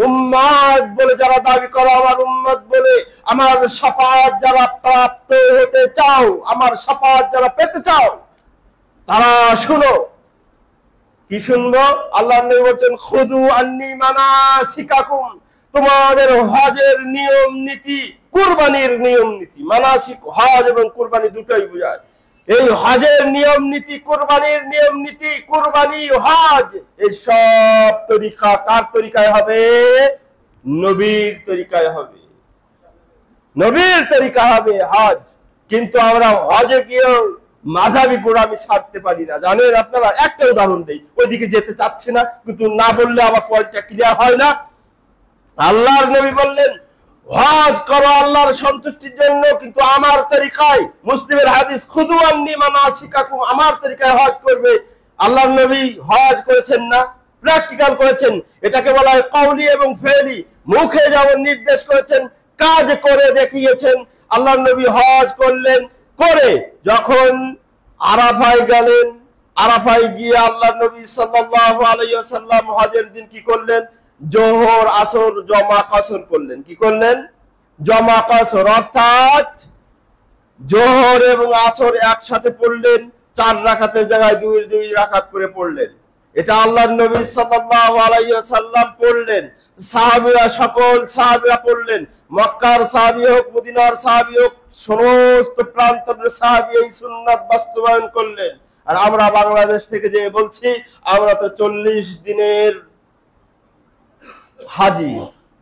উম্মত বলে যারা দাবি করো আমার উম্মত বলে, আমার শাফাআত যারা প্রাপ্ত হতে চাও, আমার শাফাআত যারা পেতে চাও, তারা শুনো। কি শুনবো? আল্লাহর নবী বলেন, খুযু আন্নী মানাসিকাকুম, তোমাদের হজের নিয়ম নীতি, কুরবানির নিয়ম নীতি। মানাসিক হজ এবং কুরবানি দুটোই বোঝায়। এই হজের নিয়ম নীতি, কুরবানির নিয়ম নীতি, কুরবানি, হজ, এই সব তরিকা কার তরিকায় হবে? নবীর তরিকায় হবে, নবীর তরিকা হবে হজ। কিন্তু আমরা হজে গিয়ে মাযহাবি গোড়ামি ছাড়তে পারি না, জানেন আপনারা? একটা উদাহরণ দেই, ওইদিকে যেতে চাচ্ছি না, কিন্তু না বললে আবার পয়েন্টটা ক্লিয়ার হয় না। আল্লাহর নবী বললেন, হজ করো আল্লাহর সন্তুষ্টির জন্য, কিন্তু আমার তরিকায়। মুসলিমের হাদিস, খুযু আন্নী মানাসিকাকুম, আমার তরিকায় হজ করবে। আল্লাহর নবী হজ করেছেন না, প্র্যাকটিক্যাল করেছেন। এটাকে বলা হয় কওলি এবং ফেলি। মুখে যেমন নির্দেশ করেছেন, কাজ করে দেখিয়েছেন। আল্লাহর নবী হজ করলেন, করে যখন আরাফায় গেলেন, আরাফায় গিয়ে আল্লাহর নবী সাল্লাল্লাহু আলাইহি ওয়াসাল্লাম হজের দিন কি করলেন? জোহর আসর জমা কসর করলেন। কি করলেন? জমা কসর, অর্থাৎ জোহর এবং আসর একসাথে পড়লেন, 4 রাকাতের জায়গায় 2 রাকাত করে পড়লেন। এটা আল্লাহর নবী সাল্লাল্লাহু আলাইহি ওয়াসাল্লাম পড়লেন, সাহাবীরা, সকল সাহাবীরা পড়লেন। মক্কার সাহাবী হোক, মদিনার সাহাবী হোক, সমস্ত প্রান্তের সাহাবী এই সুন্নাত বাস্তবায়ন করলেন। আর আমরা বাংলাদেশ থেকে যে বলছি, আমরা তো 40 দিনের হাজি,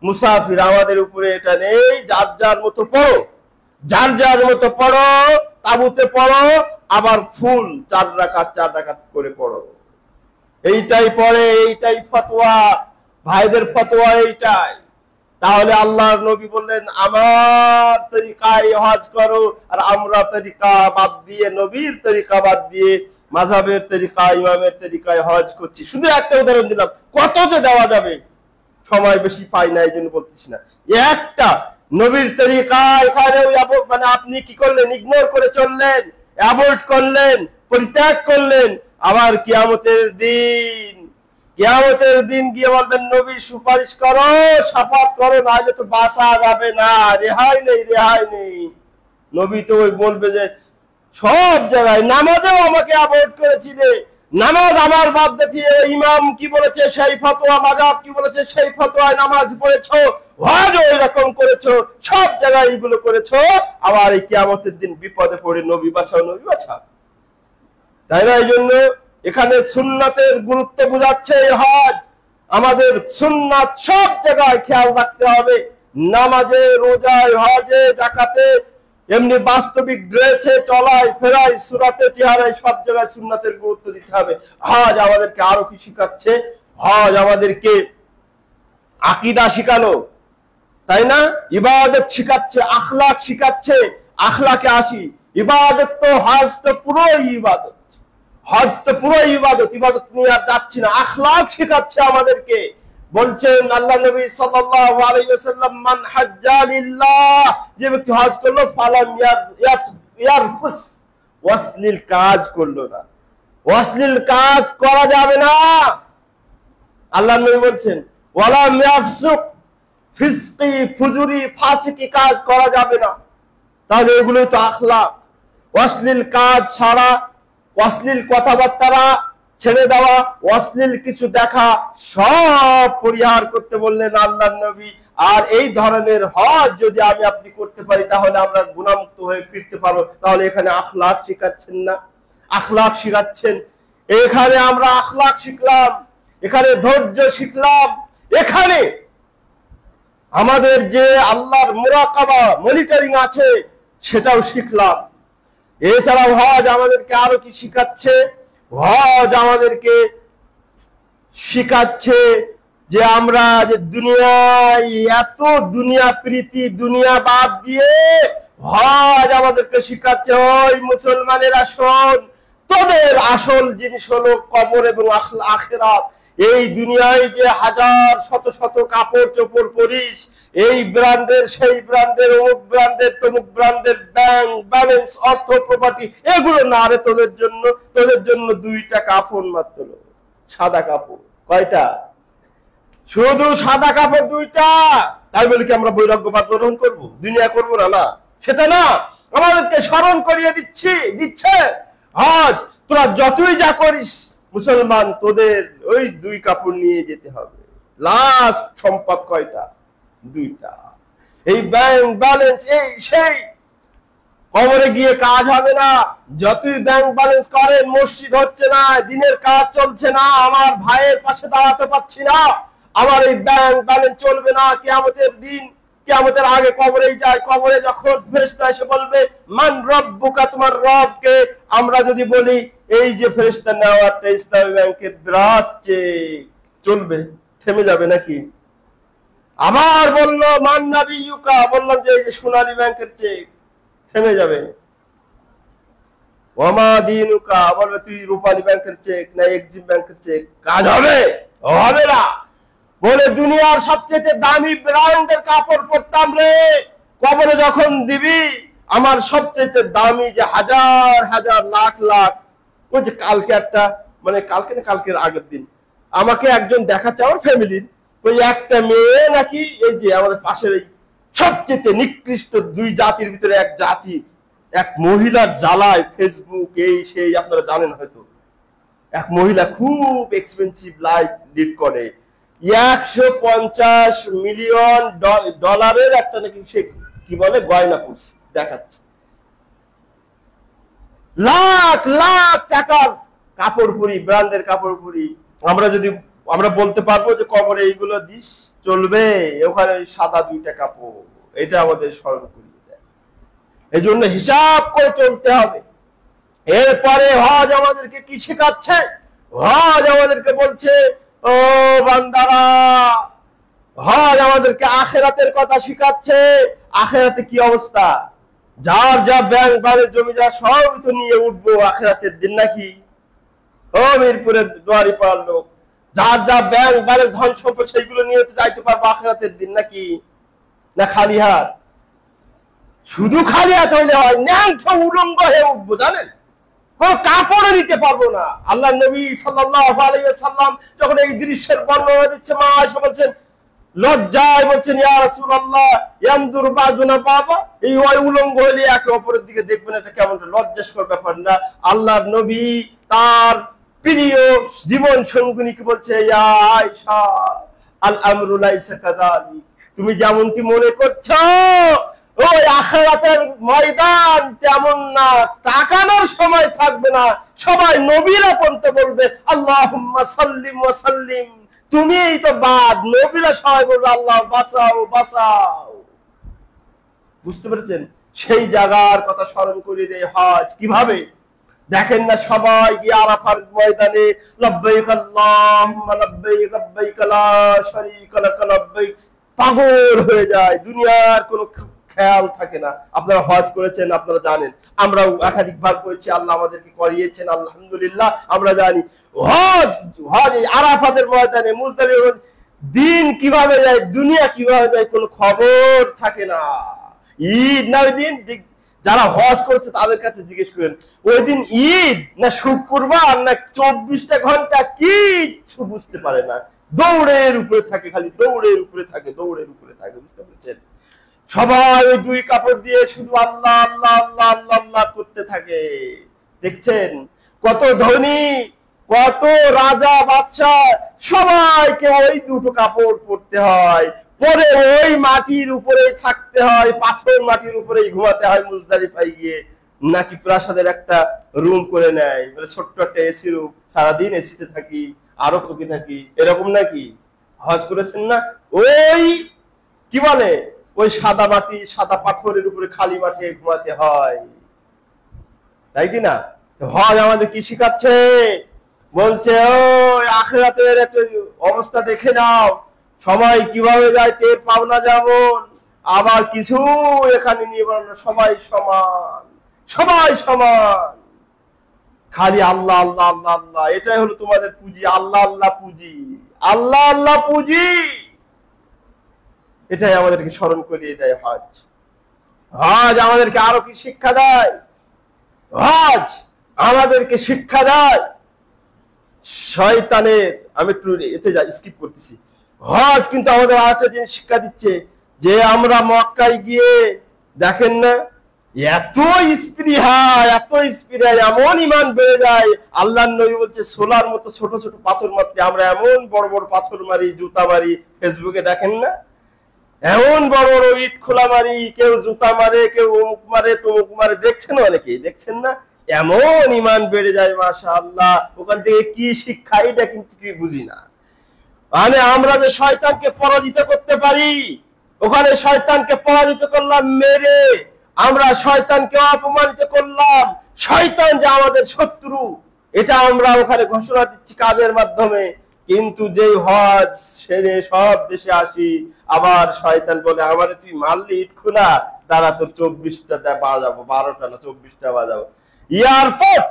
মুসাফির, আমাদের উপরে এটা নেই। যার যার মতো পড়ো, যার যার মতো পড়ো, তাবুতে পড়ো, আবার ফুল 4 রাকাত করে পড়ো। এইটাই পড়ে, এইটাই ফতোয়া, ভাইদের ফতোয়া এইটাই। তাহলে আল্লাহর নবী বললেন, আমার তরিকায় হজ করো। আর আমরা তরিকা বাদ দিয়ে, নবীর তরিকা বাদ দিয়ে, মাযহাবের তরিকা, ইমামের তরিকায় হজ করছি। শুধু একটা উদাহরণ দিলাম, কত যে দেওয়া যাবে, সময় বেশি পাই না, এই জন্য বলতেছি না। একটা নবীর তরিকা এখানেও মানে আপনি কি করলেন? ইগনোর করে চললেন, অ্যাভয়েড করলেন, পরিত্যাগ করলেন। আবার কিয়ামতের দিন গিয়ে বলবেন, নবী সুপারিশ করো, শাফাত করো, না হলে তো বাঁচা যাবে না, রেহাই নেই, রেহাই নেই। নবী তো ওই বলবে যে সব জায়গায়, নামাজেও আমাকে অ্যাভয়েড করেছিলে, নামাজ আমার বাদ দেখিয়ে ইমাম কি বলেছে সেই ফতোয়া, মাযহাব কি বলেছে সেই ফতোয়ায় নামাজ পড়েছো, হজও এরকম করেছো, সব জায়গায় এগুলো করেছো, আবার এই কিয়ামতের দিন বিপদে পড়ে নবী বাঁচাও নবী বাঁচাও। তাই না? এই জন্য এখানে সুন্নাতের গুরুত্ব বোঝাচ্ছে এই হজ। আমাদের সুন্নাত সব জায়গায় খেয়াল রাখতে হবে, নামাজে, রোজায়, হজে, যাকাতে, এমনি বাস্তবিক ড্রেসে, চলায় ফেরায়, সুরাতে, চেহারায়, সব জায়গায় সুন্নাতের গুরুত্ব দিতে হবে। হজ আমাদেরকে আরো কি শিখাচ্ছে? হজ আমাদেরকে আকীদা শিখালো, তাই না? ইবাদত শিখাচ্ছে, আখলাক শিখাচ্ছে। আখলাকে আসি, ইবাদত তো, হজ তো পুরোই ইবাদত, হজ তো পুরোই ইবাদত, ইবাদত নিয়ে আর যাচ্ছি না। আখলাক শিখাচ্ছে আমাদেরকে। বলছেন আল্লাহ নবী সাল্লাল্লাহু আলাইহি ওয়াসাল্লাম, মান হাজ্জা লিল্লাহ, যে ব্যক্তি হজ করলো, ফালাম ইয়ারফুস, অশ্লীল কাজ করলো না, অশ্লীল কাজ করা যাবে না। আল্লাহ নবী বলছেন ওয়ালাম ইয়াফসুক, ফিসকি, ফুজুরি, ফাসিকি কাজ করা যাবে না। তাহলে এগুলোই তো আখলাক। অশ্লীল কাজ ছাড়া, অশ্লীল কথাবার্তা ছেড়ে দেওয়া, অশ্লীল কিছু দেখা, সব পরিহার করতে বললেন আল্লাহ নবী। আর এই ধরনের হজ যদি আমি আপনি করতে পারি, তাহলে আমরা গুনাহমুক্ত হয়ে ফিরতে পারবো। তাহলে এখানে আখলাক শিখাচ্ছেন না? আখলাক শিখাচ্ছেন। এখানে আমরা আখলাক শিখলাম, এখানে ধৈর্য শিখলাম, এখানে আমাদের যে আল্লাহর মুরাকাবা, মনিটরিং আছে, সেটাও শিখলাম। এছাড়াও হজ আমাদেরকে আরো কি শিখাচ্ছে? হজ আমাদেরকে শিখাচ্ছে যে আমরা যে দুনিয়ায় এত দুনিয়া প্রীতি, দুনিয়া বাদ দিয়ে, হজ আমাদেরকে শিখাচ্ছে, ওই মুসলমানেরা শোন, তোদের আসল জিনিস হলো কবর এবং আখিরাত। এই দুনিয়ায় যে হাজার শত শত কাপড় চোপড় পরিস, এই ব্র্যান্ডের, সেই ব্র্যান্ডের, অমুক ব্র্যান্ডের, তমুক ব্র্যান্ডের, ব্যাংক ব্যালেন্স, অর্থ, প্রপার্টি, এগুলো না রে তোদের জন্য। তোদের জন্য দুইটা কাফন মাত্র, সাদা কাপড়। কয়টা? শুধু সাদা কাপড় দুইটা। তাই বলে কি আমরা বৈরাগ্যবাদ গ্রহণ করবো, দুনিয়া করবো না? না, সেটা না। আমাদেরকে স্মরণ করিয়ে দিচ্ছে হজ, তোরা যতই যা করিস মুসলমান, তোদের ওই দুই কাপড় নিয়ে যেতে হবে। লাস্ট সম্পদ কয়টা? দুইটা। এই ব্যাংক ব্যালেন্স, এই সেই, কবরে গিয়ে কাজ হবে না। যতই ব্যাংক ব্যালেন্স করেন, মসজিদ হচ্ছে না, দিনের কাজ চলছে না, আমার ভাইয়ের পাশে দাঁড়াতে পারছি না, আমার এই ব্যাংক ব্যালেন্স চলবে না। কিয়ামতের দিন, কিয়ামতের আগে কবরেই যায়। কবরে যখন ফেরেশতা এসে বলবে মান রব্বুকা, তোমার রব কে? আমরা যদি বলি এই যে ফেরেশতা নেওয়াটা ইসলামী ব্যাংকের বিরাট চেক, চলবে? থেমে যাবে নাকি? আবার বললো মান নাবিয়ুকা, বললাম যে এই যে সোনালী ব্যাংকের চেক, থেমে যাবে। ওমা দিনুকা, বলবে তুই রূপালী ব্যাংকের চেক না এক্সিম ব্যাংকের চেক, কাজ হবে? হবে না। বলে দুনিয়ার সবচেয়ে দামি ব্র্যান্ডের কাপড় পরতাম রে, কবরে যখন দিবি আমার সবচেয়ে দামি যে হাজার হাজার লাখ লাখ। ওই যে কালকে একটা, মানে কালকে না কালকের আগের দিন আমাকে একজন দেখাচ্ছে, আমার ফ্যামিলির ওই একটা মেয়ে নাকি, এই যে আমাদের পাশের এই সবচেয়ে নিকৃষ্ট দুই জাতির ভিতরে এক জাতি, এক মহিলার জ্বালায় ফেসবুক, এই সেই, আপনারা জানেন হয়তো, এক মহিলা খুব এক্সপেন্সিভ লাইফ লিড করে, 150 মিলিয়ন ডলারের একটা নাকি সে কি বলে গয়না পড়ছে, দেখাচ্ছে। লাখ লাখ টাকার কাপড় পরি, ব্র্যান্ডের কাপড় পরি। আমরা বলতে পারবো যে কবরে এইগুলো দিস, চলবে? ওখানে সাদা দুইটা কাপড়, এটা আমাদের স্মরণ করিয়ে দেয়। এই জন্য হিসাব করে চলতে হবে। এরপরে হজ আমাদেরকে কি শেখাচ্ছে? হজ আমাদেরকে বলছে, ও বান্দারা, হজ আমাদেরকে আখিরাতের কথা শিখাচ্ছে। আখিরাতে কি অবস্থা? যার যা ব্যাংক ব্যালেন্স, জমি যা, সব তো নিয়ে উঠবো আখিরাতের দিন নাকি? ও মিরপুরের দুয়ারি পাড়ার লোক, যার যা ব্যাংক ব্যালেন্স, ধন সম্পদ, সেইগুলো নিয়ে তো যাইতে পারবো আখিরাতের দিন নাকি? না খালি হাত? শুধু খালি হাত হইলে হয়? ন্যাংঠ উলঙ্গ হয়ে উঠবো, জানেন? কোন কাপড় নিতে পারবো না। আল্লাহ নবী সাল্লাল্লাহু আলাইহি ওয়াসাল্লাম যখন এই দৃশ্যের বর্ণনা দিচ্ছে, মা আয়েশা বলছেন, লজ্জায় বলছেন, ইয়া রাসূলুল্লাহ ইয়ানদুর বাদুনা বাবা, এই ওই উলঙ্গ হইলে একে অপরের দিকে দেখবেন, এটা কেমন লজ্জাস্কর ব্যাপার না? আল্লাহর নবী তার প্রিয় জীবন সঙ্গিনীকে বলছে, ইয়া আয়েশা আল আমরু লাইসা কাযালিক, তুমি যেমনটি মনে করছো ওই আখিরাতের ময়দান তেমন না, তাকানোর সময় থাকবে না, সবাই নবীরা পড়তে বলবে আল্লাহুম্মা সাল্লিম ওয়া সাল্লিম, তুমিই তো বাদ, নবীরা সবাই বলবে আল্লাহ বাঁচাও বাঁচাও। বুঝতে পেরেছেন? সেই জায়গার কথা স্মরণ করে দেয় হজ কিভাবে। দেখেন না সবাই গিয়ে আরাফার ময়দানে লব্বাইক আল্লাহুম্মা লব্বাইক লব্বাইক লা শারীকা লাক লব্বাইক, পাগল হয়ে যায়, দুনিয়ার কোনো খেয়াল থাকে না। আপনারা হজ করেছেন, আপনারা জানেন, আমরাও একাধিকবার করেছি, আল্লাহ আমাদেরকে করিয়েছেন, আলহামদুলিল্লাহ। আমরা জানি হজ এই আরাফাতের ময়দানে মুজদালিফার দিন কিভাবে যায়, দুনিয়া কিভাবে যায়, কোনো খবর থাকে না। ঈদ না ওই দিন, যারা হজ করছে তাদের কাছে জিজ্ঞেস করেন ওই দিন ঈদ না শুক্রবার না 24টা ঘন্টা, কিচ্ছু বুঝতে পারে না, দৌড়ের উপরে থাকে, খালি দৌড়ের উপরে থাকে, দৌড়ের উপরে থাকে। বুঝতে পেরেছেন? সবাই ওই দুই কাপড় দিয়ে শুধু আল্লাহ আল্লাহ আল্লাহ আল্লাহ আল্লাহ করতে থাকে। দেখছেন কত ধনী, কত রাজা বাদশাহ, সবাইকে ওই দুটো কাপড় পরতে হয়, পরে ওই মাটির উপরে থাকতে হয়, পাথর মাটির উপরেই ঘুমাতে হয় মুজদালিফায় গিয়ে, নাকি প্রাসাদের একটা রুম করে নেয়, মানে ছোট্ট একটা এসি রুম, সারাদিন এসিতে থাকি, আরো টুকি থাকি, এরকম নাকি? হজ করেছেন না? ওই কি বলে, ওই সাদা মাটি সাদা পাথরের উপরে খালি মাঠে ঘুমাতে হয়, তাই কি না? হজ আমাদের কি শিখাচ্ছে? বলছে ওই আখিরাতের একটা অবস্থা দেখে নাও, সময় কিভাবে যায় টের পাও না যেমন, আবার কিছু এখানে নিয়ে বলো না, সবাই সমান, সবাই সমান, খালি আল্লাহ আল্লাহ আল্লাহ আল্লাহ, এটাই হলো তোমাদের পুঁজি, আল্লাহ আল্লাহ পুঁজি, আল্লাহ আল্লাহ পুঁজি। এটাই আমাদেরকে স্মরণ করিয়ে দেয় হজ। হজ আমাদেরকে আরো কি শিক্ষা দেয়? হজ আমাদেরকে শিক্ষা দেয় শয়তানের, আমি একটু এতে স্কিপ করতেছি, হজ কিন্তু আমাদের আরেকটা জিনিস শিক্ষা দিচ্ছে, যে আমরা মক্কায় গিয়ে দেখেন না এত স্পৃহা, এত স্পৃহা, এমন ইমান বেড়ে যায়, আল্লাহর নবী বলছে সোলার মতো ছোট ছোট পাথর মারতে আমরা এমন বড় বড় পাথর মারি, জুতা মারি, ফেসবুকে দেখেন না এমন বড় বড় ইট খোলা মারি, কেউ জুতা মারে, কেউ অমুক মারে, তমুক মারে, দেখছেন অনেকেই, দেখছেন না, এমন ইমান বেড়ে যায় মাশাআল্লাহ। ওখান থেকে কি শিক্ষা এটা কিন্তু কি বুঝি না। মানে আমরা যে শয়তানকে পরাজিত করতে পারি, ওখানে শয়তানকে পরাজিত করলাম মেরে, আমরা শয়তানকে অপমানিত করলাম, শয়তান যে আমাদের শত্রু এটা আমরা ওখানে ঘোষণা দিচ্ছি কাজের মাধ্যমে। কিন্তু যেই হজ সেরে সব দেশে আসি, আবার শয়তান বলে আমারে তুই মারলি ইট খোলা, দাঁড়া তোর 24টা বাজাবো, 12টা না 24টা বাজাবো। এয়ারপোর্ট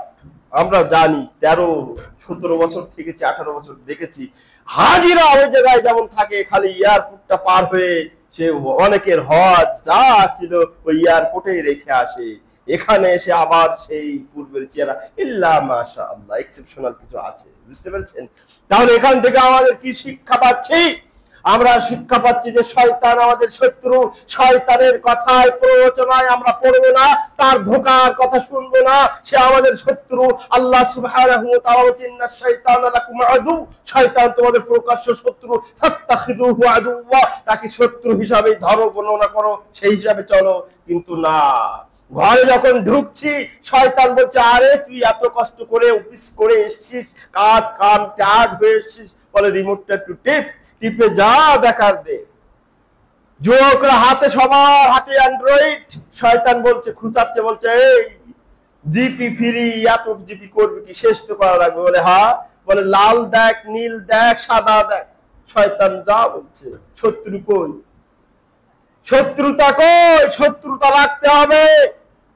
আমরা জানি 13-17 বছর থেকেছি, 18 বছর দেখেছি, হাজিরা ওই জায়গায় যেমন থাকে, খালি এয়ারপোর্টটা পার হয়ে সে অনেকের হজ যা ছিল ওই এয়ারপোর্টেই রেখে আসে, এখানে এসে আবার সেই পূর্বের চেহারা, ইল্লা মাশাআল্লাহ এক্সেপশনাল কিছু আছে। বুঝতে পেরেছেন? তাহলে এখান থেকে আমাদের কি শিক্ষা পাচ্ছি? আমরা শিক্ষা পাচ্ছি যে শয়তান আমাদের শত্রু, শয়তানের কথায় প্ররোচনায় আমরা পড়বো না, তার ধোঁকার কথা শুনবো না, সে আমাদের শত্রু। আল্লাহ সুবহানাহু ওয়া তাআলা বলেন ইন্নাশ শাইতানা লাকুম আদু, শয়তান তোমাদের প্রকাশ্য শত্রু, ফাত্তাখিযুহু আদুওয়া, তাকে শত্রু হিসাবে ধরো, গণনা করো, সেই হিসাবে চলো। কিন্তু না, ঘরে যখন ঢুকছি শয়তান বলছে আরে তুই এত কষ্ট করে অফিস করে এসেছিস, কাজ কাম টায়ার্ড হয়ে এসেছিস, বলে রিমোটটা একটু টিপে যা দেখার দে। যুবকরা হাতে, সবার হাতে অ্যান্ড্রয়েড, শয়তান বলছে, খুঁচাচ্ছে, বলছে এই জিপি ফ্রি, এত জিপি করবি কি, শেষ তো করা লাগবে। বলে হ্যাঁ, বলে লাল দেখ, নীল দেখ, সাদা দেখ। শয়তান যা বলছে, শত্রু কই, শত্রুতা কই, শত্রুতা রাখতে হবে।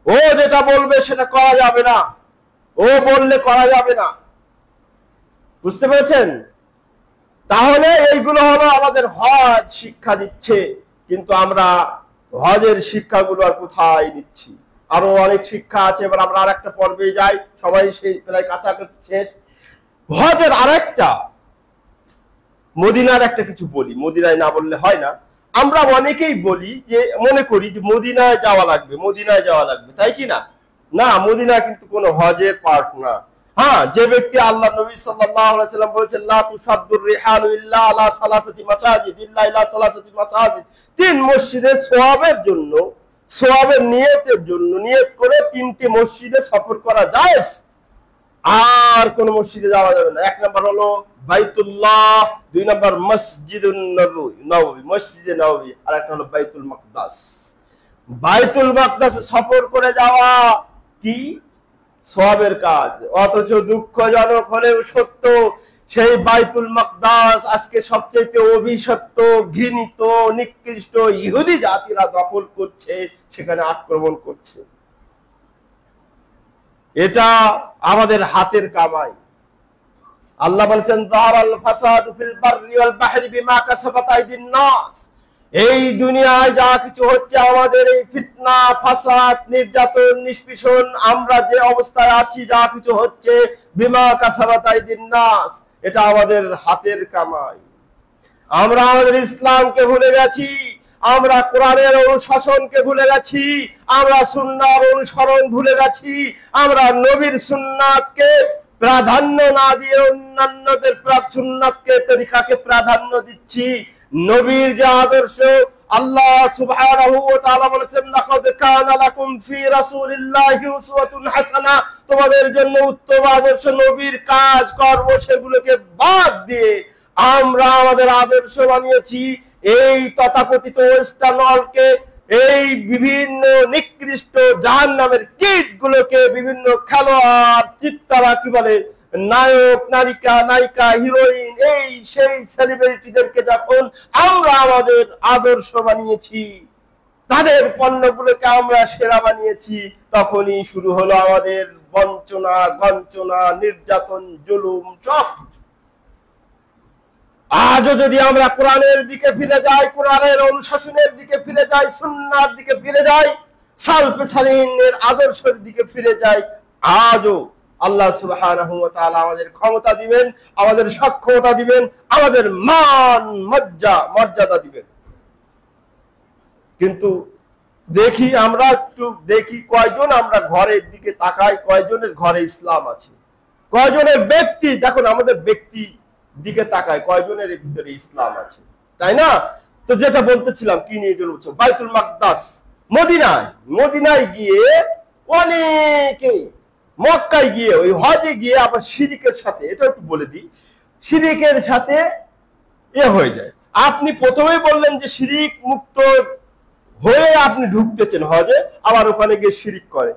ও যেটা বলবে সেটা করা যাবে না, ও বললে করা যাবে না। বুঝতে পেরেছেন? তাহলে এইগুলো হলো আমাদের হজ শিক্ষা দিচ্ছে, কিন্তু আমরা হজের শিক্ষাগুলো আর কোথায় নিচ্ছি? আরো অনেক শিক্ষা আছে। এবার আমরা আরেকটা পর্বে যাই, সবাই সেই প্রায় কাছাকাছি শেষ। হজের আরেকটা, মদিনার একটা কিছু বলি, মদিনায় না বললে হয় না। আমরা অনেকেই বলি যে, মনে করি যে মদিনায় যাওয়া লাগবে, মদিনায় যাওয়া লাগবে, তাই কি না? না, মদিনা কিন্তু কোনো হজের পার্ট না। হ্যাঁ, যে ব্যক্তি আল্লাহ নবী সাল্লাল্লাহু আলাইহি ওয়াসাল্লাম বলেছেন লা তুসাদ্দুর রিহালু ইল্লা আলা সালাসাতি মাসাজিদ ইল্লা ইলা সালাসাতি মাসাজিদ, 3 মসজিদে সওয়াবের জন্য, সওয়াবের নিয়তের জন্য নিয়ত করে 3টি মসজিদে সফর করা যায়, আর কোন মসজিদে যাওয়া যাবে না। 1 নাম্বার হলো বাইতুল্লাহ, 2 নাম্বার মসজিদুন নববী মসজিদে নববী, আর একটা হলো বাইতুল মাকদাস। বাইতুল মাকদাসে সফর করে যাওয়া কি সওয়াবের কাজ, অথচ দুঃখজনক হলেও সত্য, সেই বাইতুল মাকদাস আজকে সবচেয়ে অভিশপ্ত, ঘৃণিত, নিকৃষ্ট ইহুদি জাতিরা দখল করছে, সেখানে আক্রমণ করছে। এটা আমাদের হাতের কামাই। আল্লাহ বলেছেন যারাল ফাসাদু ফিল বাররি ওয়াল বাহরি বিমা কাসাবাত আইদিন নাস, এই দুনিয়ায় যা কিছু হচ্ছে, আমাদের এই ফিতনা, ফাসাদ, নির্যাতন, নিষ্পীষণ, আমরা যে অবস্থায় আছি, যা কিছু হচ্ছে, বিমা কাসাবাত আইদিন নাস, এটা আমাদের হাতের কামাই। আমরা আমাদের ইসলামকে ভুলে গেছি, আমরা কোরআনের অনুশাসনকে ভুলে গেছি, আমরা সুন্নাহর অনুসরণ ভুলে গেছি, আমরা নবীর সুন্নাতকে প্রাধান্য না দিয়ে অন্যান্যদের সুন্নাতকে, তরিকাকে প্রাধান্য দিচ্ছি। নবীর যে আদর্শ, আল্লাহ সুবহানাহু ওয়া তাআলা বলেছেন লাকাদ কানা লাকুম ফি রাসূলিল্লাহি উসওয়াতুন হাসানা, তোমাদের জন্য উত্তম আদর্শ নবীর কাজ কর্ম, সেগুলোকে বাদ দিয়ে আমরা আমাদের আদর্শ বানিয়েছি এই তথাকথিত ওয়েস্টার্ন ওয়ার্ল্ডকে, এই বিভিন্ন নিকৃষ্ট জাহান্নামের কীটগুলোকে, বিভিন্ন খেলোয়াড়, চিত্তারা, কি বলে, নায়ক, নায়িকা, হিরোইন, এই সেই সেলিব্রিটিদেরকে যখন আমরা আমাদের আদর্শ বানিয়েছি, তাদের পণ্যগুলোকে আমরা সেরা বানিয়েছি, তখনই শুরু হলো আমাদের বঞ্চনা, গঞ্চনা, নির্যাতন, জুলুম, সব। আজও যদি আমরা কোরআনের দিকে ফিরে যাই, কোরআনের অনুশাসনের দিকে ফিরে যাই, সুন্নাহর দিকে ফিরে যাই, সালফে সালিহিনের আদর্শের দিকে ফিরে যাই, আজও আল্লাহ সুবহানাহু ওয়া তাআলা আমাদের ক্ষমতা দিবেন, আমাদের সক্ষমতা দিবেন, আমাদের মান মর্যাদা দিবেন। কিন্তু দেখি আমরা একটু দেখি কয়জন আমরা ঘরের দিকে তাকাই, কয়জনের ঘরে ইসলাম আছে, কয়জনের ব্যক্তি, দেখুন আমাদের ব্যক্তি দিকে তাকায়, কয়জনের ভিতরে ইসলাম আছে, তাই না? তো যেটা বলতেছিলাম, কি নিয়ে চলছে, বাইতুল মাকদাস, মদিনায় গিয়ে অনেকে, মক্কায় গিয়ে, ওই হজে গিয়ে আবার শিরিকের সাথে, এটা একটু বলে দিই, শিরিকের সাথে হয়ে যায়। আপনি প্রথমেই বললেন যে শিরিক মুক্ত হয়ে আপনি ঢুকতেছেন হজে, আবার ওখানে গিয়ে শিরিক করে।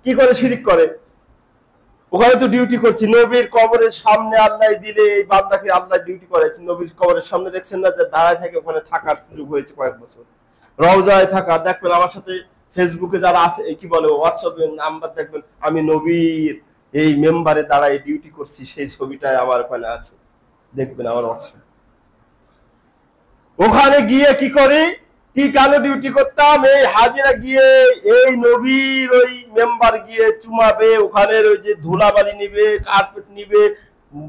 কি করে শিরিক করে? ওখানে তো ডিউটি করছি, নবীর কবরের সামনে আল্লাহ দিলে এই বান্দাকে আল্লাহ ডিউটি করেছে, নবীর কবরের সামনে দেখছেন না যে দাঁড়ায় থাকে, ওখানে থাকার সুযোগ হয়েছে কয়েক বছর, রওজায় থাকা। দেখবেন আমার সাথে ফেসবুকে যারা আছে, কি বলে, হোয়াটসঅ্যাপে নাম্বার, দেখবেন আমি নবীর এই মেম্বারে দাঁড়ায় ডিউটি করছি, সেই ছবিটাই আমার ওখানে আছে, দেখবেন আমার হোয়াটসঅ্যাপ। ওখানে গিয়ে কি করি, কি কেন ডিউটি করতাম, এই হাজিরা গিয়ে এই নবীর ওই মেম্বার গিয়ে চুমাবে, ওখানের ওই যে ধুলাবালি নিবে, কার্পেট নিবে,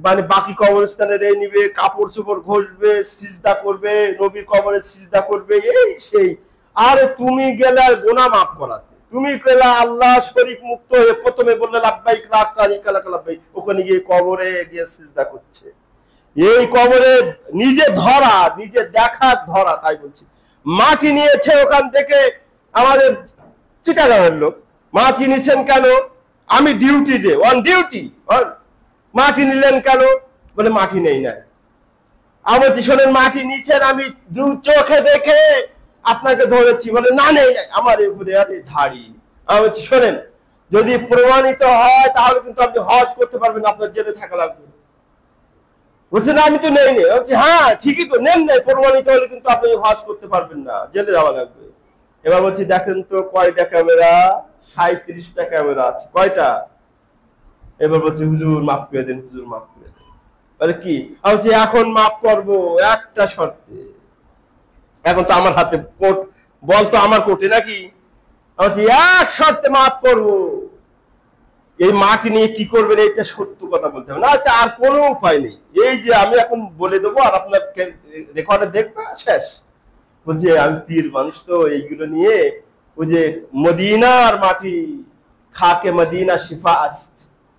মানে বাকি কবরস্থানের এই নিবে, কাপড় চোপড় ঘষবে, সিজদা করবে, নবীর কবরে সিজদা করবে, এই সেই। আর তুমি গেলে আর গুনাহ মাফ করাতে, তুমি গেলে আল্লাহ শরীক মুক্ত হয়ে, প্রথমে বললে লাব্বাইক লা শারীকা লাক লাব্বাইক, ওখানে গিয়ে কবরে গিয়ে সিজদা করছে। এই কবরে নিজে ধরা, নিজে দেখার ধরা, তাই বলছি। মাটি নিয়েছে ওখান থেকে আমাদের চিটাগাংয়ের লোক, মাটি নিছেন কেন? আমি ডিউটি ডে, অন ডিউটি, মাটি নিলেন কেন? বলে মাটি নেই না। আমি বলছি শোনেন, মাটি নিছেন, আমি দু চোখে দেখে আপনাকে ধরেছি। বলে না নেই, আমার উপরে আরে ঝাড়ি। আমি বলছি শোনেন, যদি প্রমাণিত হয় তাহলে কিন্তু আপনি হজ করতে পারবেন, আপনার জেলে থাকা লাগবে। বলছে না আমি তো নেই। বলছি হ্যাঁ ঠিকই তো, নেন নাই, প্রমাণিত হলে কিন্তু আপনি হজ করতে পারবেন না, জেলে যাওয়া লাগবে। এবার বলছি দেখেন তো কয়টা ক্যামেরা? 37টা ক্যামেরা আছে। কয়টা? এবার বলছি হুজুর মাফ করে দেন, হুজুর মাফ করে দেন। বলে কি? আমি বলছি এখন মাফ করবো একটা শর্তে। এখন তো আমার হাতে কোর্ট, বল তো আমার কোর্টে নাকি? আমি বলছি এক শর্তে মাফ করবো। এই মাটি নিয়ে কি করবেন এটা সত্য কথা বলতে হবে, না আর কোনো উপায় নেই। এই যে আমি এখন বলে দেবো আর আপনার রেকর্ডে দেখবে, শেষ। বলছি আমি পীর মানুষ তো, এইগুলো নিয়ে ওই যে মদিনার মাটি, খাকে মদিনা শিফা আস্ত,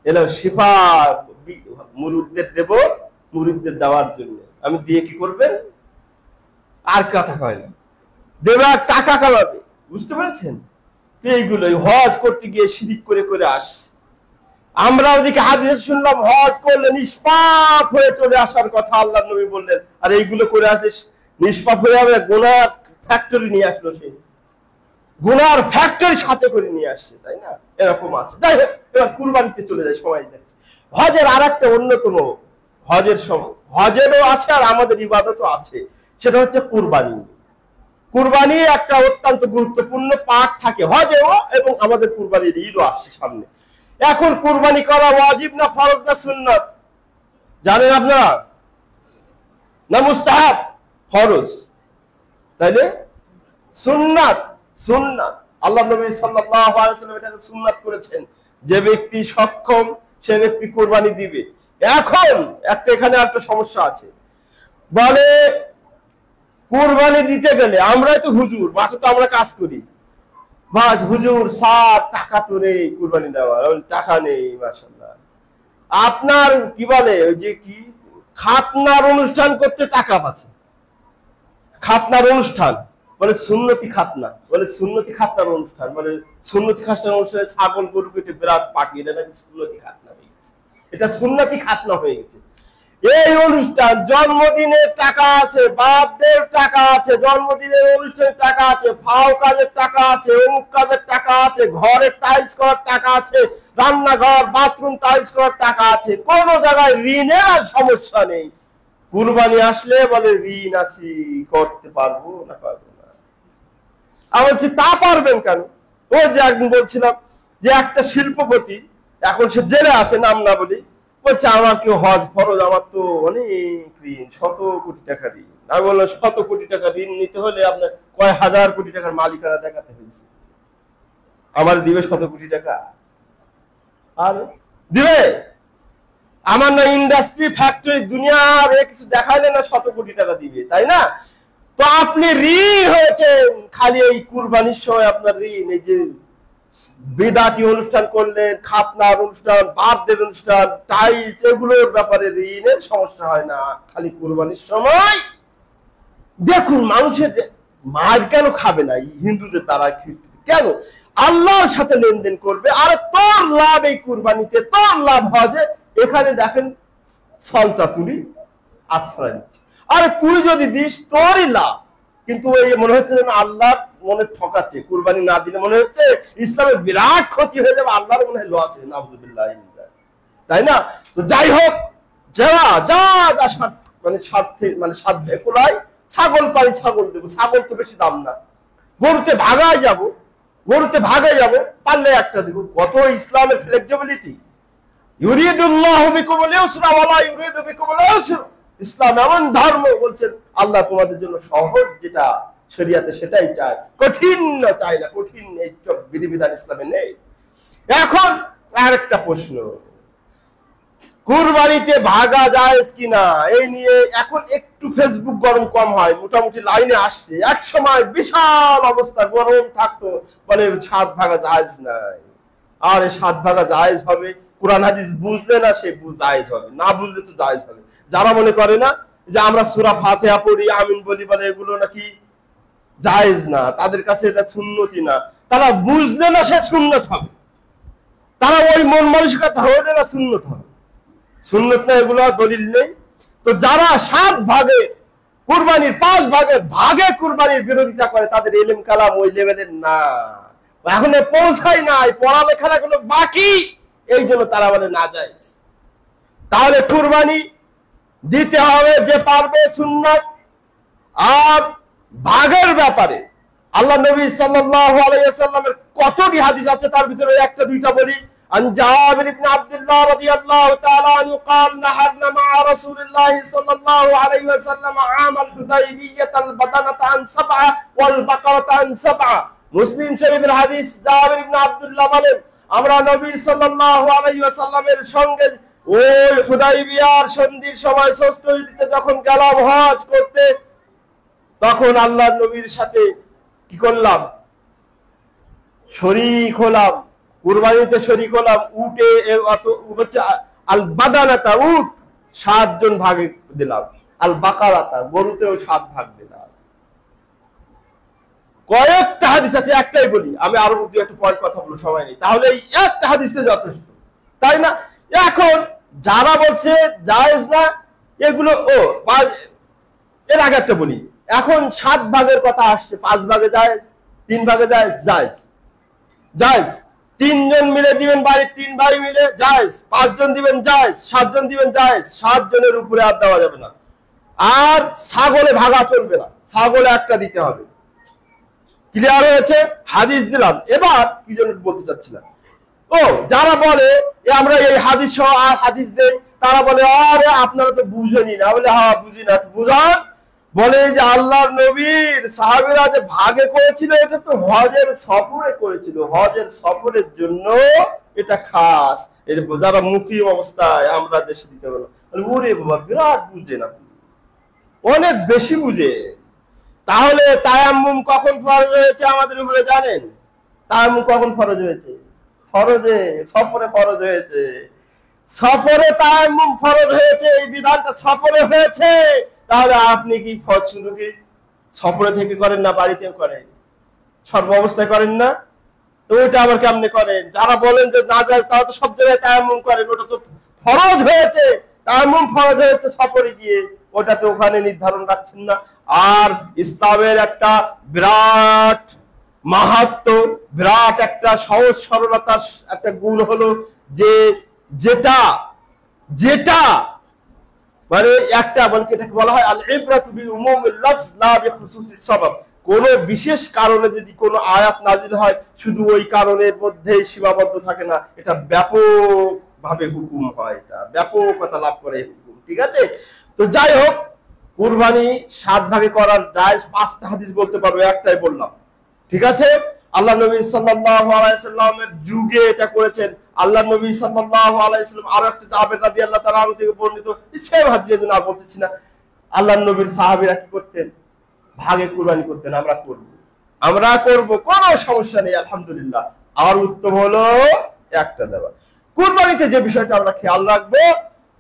এলো শিফা মুরিদদের দেব, মুরিদদের দেওয়ার জন্য। আমি দিয়ে কি করবেন? আর কথা কয় না, দেবে আর টাকা কামাবে। বুঝতে পেরেছেন? এইগুলোই হজ করতে গিয়ে শিরিক করে করে আসছে। আমরা ওদিকে হাদিসে শুনলাম হজ করলে নিষ্পাপ হয়ে চলে আসার কথা আল্লাহ নবী বললেন, আর এইগুলো করে আসলে নিষ্পাপ হয়ে যাবে। গুনার ফ্যাক্টরি নিয়ে আসলো, সে গুনার ফ্যাক্টরি সাথে করে নিয়ে আসছে, তাই না? এরকম আছে। যাই হোক, এবার কুরবানিতে চলে যায়। সময় যাচ্ছে। হজের আর একটা অন্যতম, হজের সময় হজেরও আছে আর আমাদের ইবাদতও আছে, সেটা হচ্ছে কুরবানি। কুরবানি একটা অত্যন্ত গুরুত্বপূর্ণ পাঠ থাকে হজেও, এবং আমাদের কুরবানির ঈদও আসছে সামনে। এখন কুরবানি করা ওয়াজিব না ফরজ না সুন্নাত জানেন আপনারা? না মুস্তাহাব? ফরজ, তাইলে সুন্নাত। সুন্নাত আল্লাহ নবী সাল্লাল্লাহু আলাইহি ওয়াসাল্লাম এটাকে সুন্নাত করেছেন। যে ব্যক্তি সক্ষম সে ব্যক্তি কুরবানি দিবে। এখন এখানে একটা সমস্যা আছে, বলে কুরবানি দিতে গেলে আমরাই তো হুজুর, মাঠে তো আমরা কাজ করি, বাস হুজুর সার টাকা তো নেই কুরবানি দেওয়ার, টাকা নেই। মাশাআল্লাহ, আপনার কি বলে ওই যে কি খাতনার অনুষ্ঠান করতে টাকা পাচ্ছে, খাতনার অনুষ্ঠান বলে সুন্নতি খাতনা, বলে সুন্নতি খাতনার অনুষ্ঠান, বলে সুন্নতি খাতনার অনুষ্ঠানে ছাগল গরু কেটে বিরাট পার্টি, এটা নাকি সুন্নতি খাতনা হয়ে গেছে। এটা সুন্নতি খাতনা হয়ে গেছে। এই অনুষ্ঠান জন্মদিনের টাকা আছে, বার্থডের টাকা আছে, জন্মদিনের অনুষ্ঠানের টাকা আছে, ফাও কাজের টাকা আছে, অমুক কাজের টাকা আছে, ঘরের টাইলস করার টাকা আছে, রান্নাঘর বাথরুম টাইলস করার টাকা আছে, কোন জায়গায় ঋণের আর সমস্যা নেই। কুরবানি আসলে বলে ঋণ আছি, করতে পারবো না পারবো না। আমি বলছি তা পারবেন কেন? ও যে একদিন বলছিলাম যে একটা শিল্পপতি, এখন সে জেলে আছে, নাম না বলি, বলছে আমার কেউ হজ ফরজ, আমার তো অনেক ঋণ, 100 কোটি টাকা ঋণ। আমি বললাম 100 কোটি টাকা ঋণ নিতে হলে আপনার কয় হাজার কোটি টাকার মালিকানা দেখাতে হয়েছে, আমার দিবে 100 কোটি টাকা? আর দিবে? আমার না ইন্ডাস্ট্রি ফ্যাক্টরি দুনিয়ার কিছু দেখাইলে না 100 কোটি টাকা দিবে, তাই না? তো আপনি ঋণ হয়েছেন খালি এই কুরবানির সময়। আপনার ঋণ এই যে বেদাতি অনুষ্ঠান করলেন, খাতনার অনুষ্ঠান, বার্থডের অনুষ্ঠান, টাইলস, এগুলোর ব্যাপারে ঋণের সমস্যা হয় না, খালি কুরবানির সময়। দেখুন মানুষের মার কেন খাবে না হিন্দুদের দ্বারা, কেন? আল্লাহর সাথে লেনদেন করবে, আর তোর লাভ এই কুরবানিতে, তোর লাভ হজে। এখানে দেখেন সলচাতুরি আশ্রয় নিচ্ছে। আরে তুই যদি দিস তোরই লাভ, কিন্তু এই মনে হচ্ছে যেন আল্লাহ মনে ঠকাচ্ছে। কুরবানি না দিলে মনে হচ্ছে ইসলামের বিরাট ক্ষতি হয়ে যাবে, আল্লাহর মনে হয় লস, নাউযুবিল্লাহ, তাই না? তো যাই হোক, যারা যা যা মানে স্বার্থে মানে সাধ্যে কুলায়, ছাগল পাই ছাগল দেবো, ছাগল তো বেশি দাম না। গরুতে ভাগায় যাব, গরুতে ভাগায় যাব, পারলে একটা দেবো। কত ইসলামের ফ্লেক্সিবিলিটি! ইউরিদুল্লাহু বিকুমুল ইউসরা ওয়া লা ইউরিদু বিকুমুল উসরা। ইসলাম এমন ধর্ম, বলছেন আল্লাহ তোমাদের জন্য সহজ যেটা শরিয়াতে সেটাই চায়, কঠিন না চায় না। কঠিন এই সব বিধিবিধান ইসলামে নেই। এখন আরেকটা প্রশ্ন, কুরবানিতে ভাগা জায়েজ কিনা, এই নিয়ে এখন একটু ফেসবুক গরম কম হয়, মোটামুটি লাইনে আসছে। এক সময় বিশাল অবস্থা, গরম থাকতো, বলে 7 ভাগা জায়েজ নাই। আর এই 7 ভাগা জায়েজ হবে, কোরআন হাদিস বুঝলে না সে জায়েজ হবে, না বুঝলে তো জায়েজ হবে। যারা মনে করে না যে আমরা সূরা ফাতিহা পড়ি, আমিন বলি, বলে এগুলো নাকি জায়েজ না, তাদের কাছে এটা সুন্নতি না, তারা বুঝলে না সে সুন্নত হবে, তারা ওই মন মানসিকতা হলে না সুন্নত হবে। সুন্নত না, এগুলো দলিল নেই। তো যারা 7 ভাগে কুরবানির 5 ভাগে ভাগে কুরবানির বিরোধিতা করে, তাদের ইলম কালাম ওই লেভেলের না, এখনো পৌঁছায় নাই, পড়ালেখার এখনো বাকি, এই জন্য তারা বলে না জায়েজ। তাহলে কুরবানি দিতে হবে যে পারবে, সুন্নাত। আর ভাগের ব্যাপারে আল্লাহ নবী সাল্লাল্লাহু আলাইহি ওয়াসাল্লামের কতটি হাদিস আছে, তার ভিতরে একটা দুইটা বলি। عن جابر بن عبد الله رضي الله تعالى عنه قال نهرنا مع رسول الله صلى الله عليه وسلم عام الحديبية البدنة عن 7 والبقرة عن 7। মুসলিম শরীফের হাদিস, জাবির ইবনে আব্দুল্লাহ বলেন আমরা নবী সাল্লাল্লাহু আলাইহি ওয়াসাল্লামের সঙ্গে ওই হুদাইবিয়ার সন্ধির সময় 6ষ্ঠ ঈদে যখন গেলাম হজ করতে, তখন আল্লাহর নবীর সাথে কি করলাম? শরীক হলাম কুরবানিতে শরীক হলাম, উটে অত হচ্ছে আল বাদানাতা, উট 7 জন ভাগে দিলাম, আল বাকারাতা গরুতেও 7 ভাগ দিলাম। কয়েকটা হাদিস আছে, একটাই বলি আমি, আরো একটা পয়েন্ট কথা বলবো, সময় নেই, তাহলে এই একটা হাদিসটা যথেষ্ট, তাই না? এখন যারা বলছে জায়েজ না এগুলো, এর আগে একটা বলি, এখন 7 ভাগের কথা আসছে, 5 ভাগে জায়েজ, 3 ভাগে জায়েজ, জায়েজ জায়েজ 3 জন মিলে দিবেন বাড়ির 3 ভাই মিলে জায়েজ, 5 জন দিবেন জায়েজ, 7 জন দিবেন জায়েজ, 7 জনের উপরে আর দেওয়া যাবে না। আর ছাগলে ভাগা চলবে না, ছাগলে একটা দিতে হবে। ক্লিয়ার হয়েছে? হাদিস দিলাম। এবার কি জন্য বলতে চাচ্ছিলাম, যারা বলে আমরা এই হাদিস সহ আর হাদিস দেই, তারা বলে আরে আপনারা তো বুঝেনি না। বলে হ্যাঁ বুঝি না, বুঝান। বলে যে আল্লাহর নবীর সাহাবীরা যে ভাগে করেছিল, এটা তো হজের সফরে করেছিল, হজের সফরের জন্য এটা খাস। যারা মুকিম অবস্থায় আমরা দেশে দিতে পারবো না। ওরে বাবা, বিরাট বুঝেন আপনি, অনেক বেশি বুঝে। তাহলে তায়াম্মুম কখন ফরজ হয়েছে আমাদের উপরে জানেন? তায়াম্মুম কখন ফরজ হয়েছে? ফরজে, সফরে ফরজ হয়েছে। সফরে তায়াম্মুম ফরজ হয়েছে, এই বিধানটা সফরে হয়েছে। তাহলে আপনি কি শুধু কি সফরে থেকে করেন না বাড়িতেও করেন? সর্ব অবস্থায় করেন না? তো ওইটা আবার কেমনে করেন? যারা বলেন যে নাজায়েজ, তারা তো সব জায়গায় তায়াম্মুম করেন। ওটা তো ফরজ হয়েছে, তায়াম্মুম ফরজ হয়েছে সফরে গিয়ে, ওটা তো ওখানে নির্ধারণ রাখছেন না। আর ইসলামের একটা বিরাট মাহাত্ম্য, বিরাট একটা সহজ সরলতার একটা গুণ হলো যে যেটা যেটা মানে একটা, বলকে এটাকে বলা হয় আল ইবরাতু বি উমুমিল লফজ লা বি খুসুসিস সাবাব। কোন বিশেষ কারণে যদি কোনো আয়াত নাজিল হয়, শুধু ওই কারণের মধ্যে সীমাবদ্ধ থাকে না, এটা ব্যাপক ভাবে হুকুম হয়, এটা ব্যাপকতা লাভ করে হুকুম। ঠিক আছে? তো যাই হোক, কুরবানি 7 ভাগে করার জায়েজ 5টা হাদিস বলতে পারবো, একটাই বললাম। ঠিক আছে? আল্লাহ নবী সাল্লাল্লাহু আলাইহি সাল্লামের যুগে এটা করেছেন। আল্লাহ নবী সাল্লাল্লাহু আলাইহি সাল্লাম আরো একটা জাবের রাদিয়াল্লাহু তাআলা আনহু থেকে বর্ণিত, সেম হাদিস যেন আর বলতেছি না। আল্লাহ নবীর সাহাবীরা কি করতেন? ভাগে কুরবানি করতেন। আমরা করব, কোনো সমস্যা নেই, আলহামদুলিল্লাহ। আর উত্তম হলো একটা দেওয়া। কুরবানিতে যে বিষয়টা আমরা খেয়াল রাখবো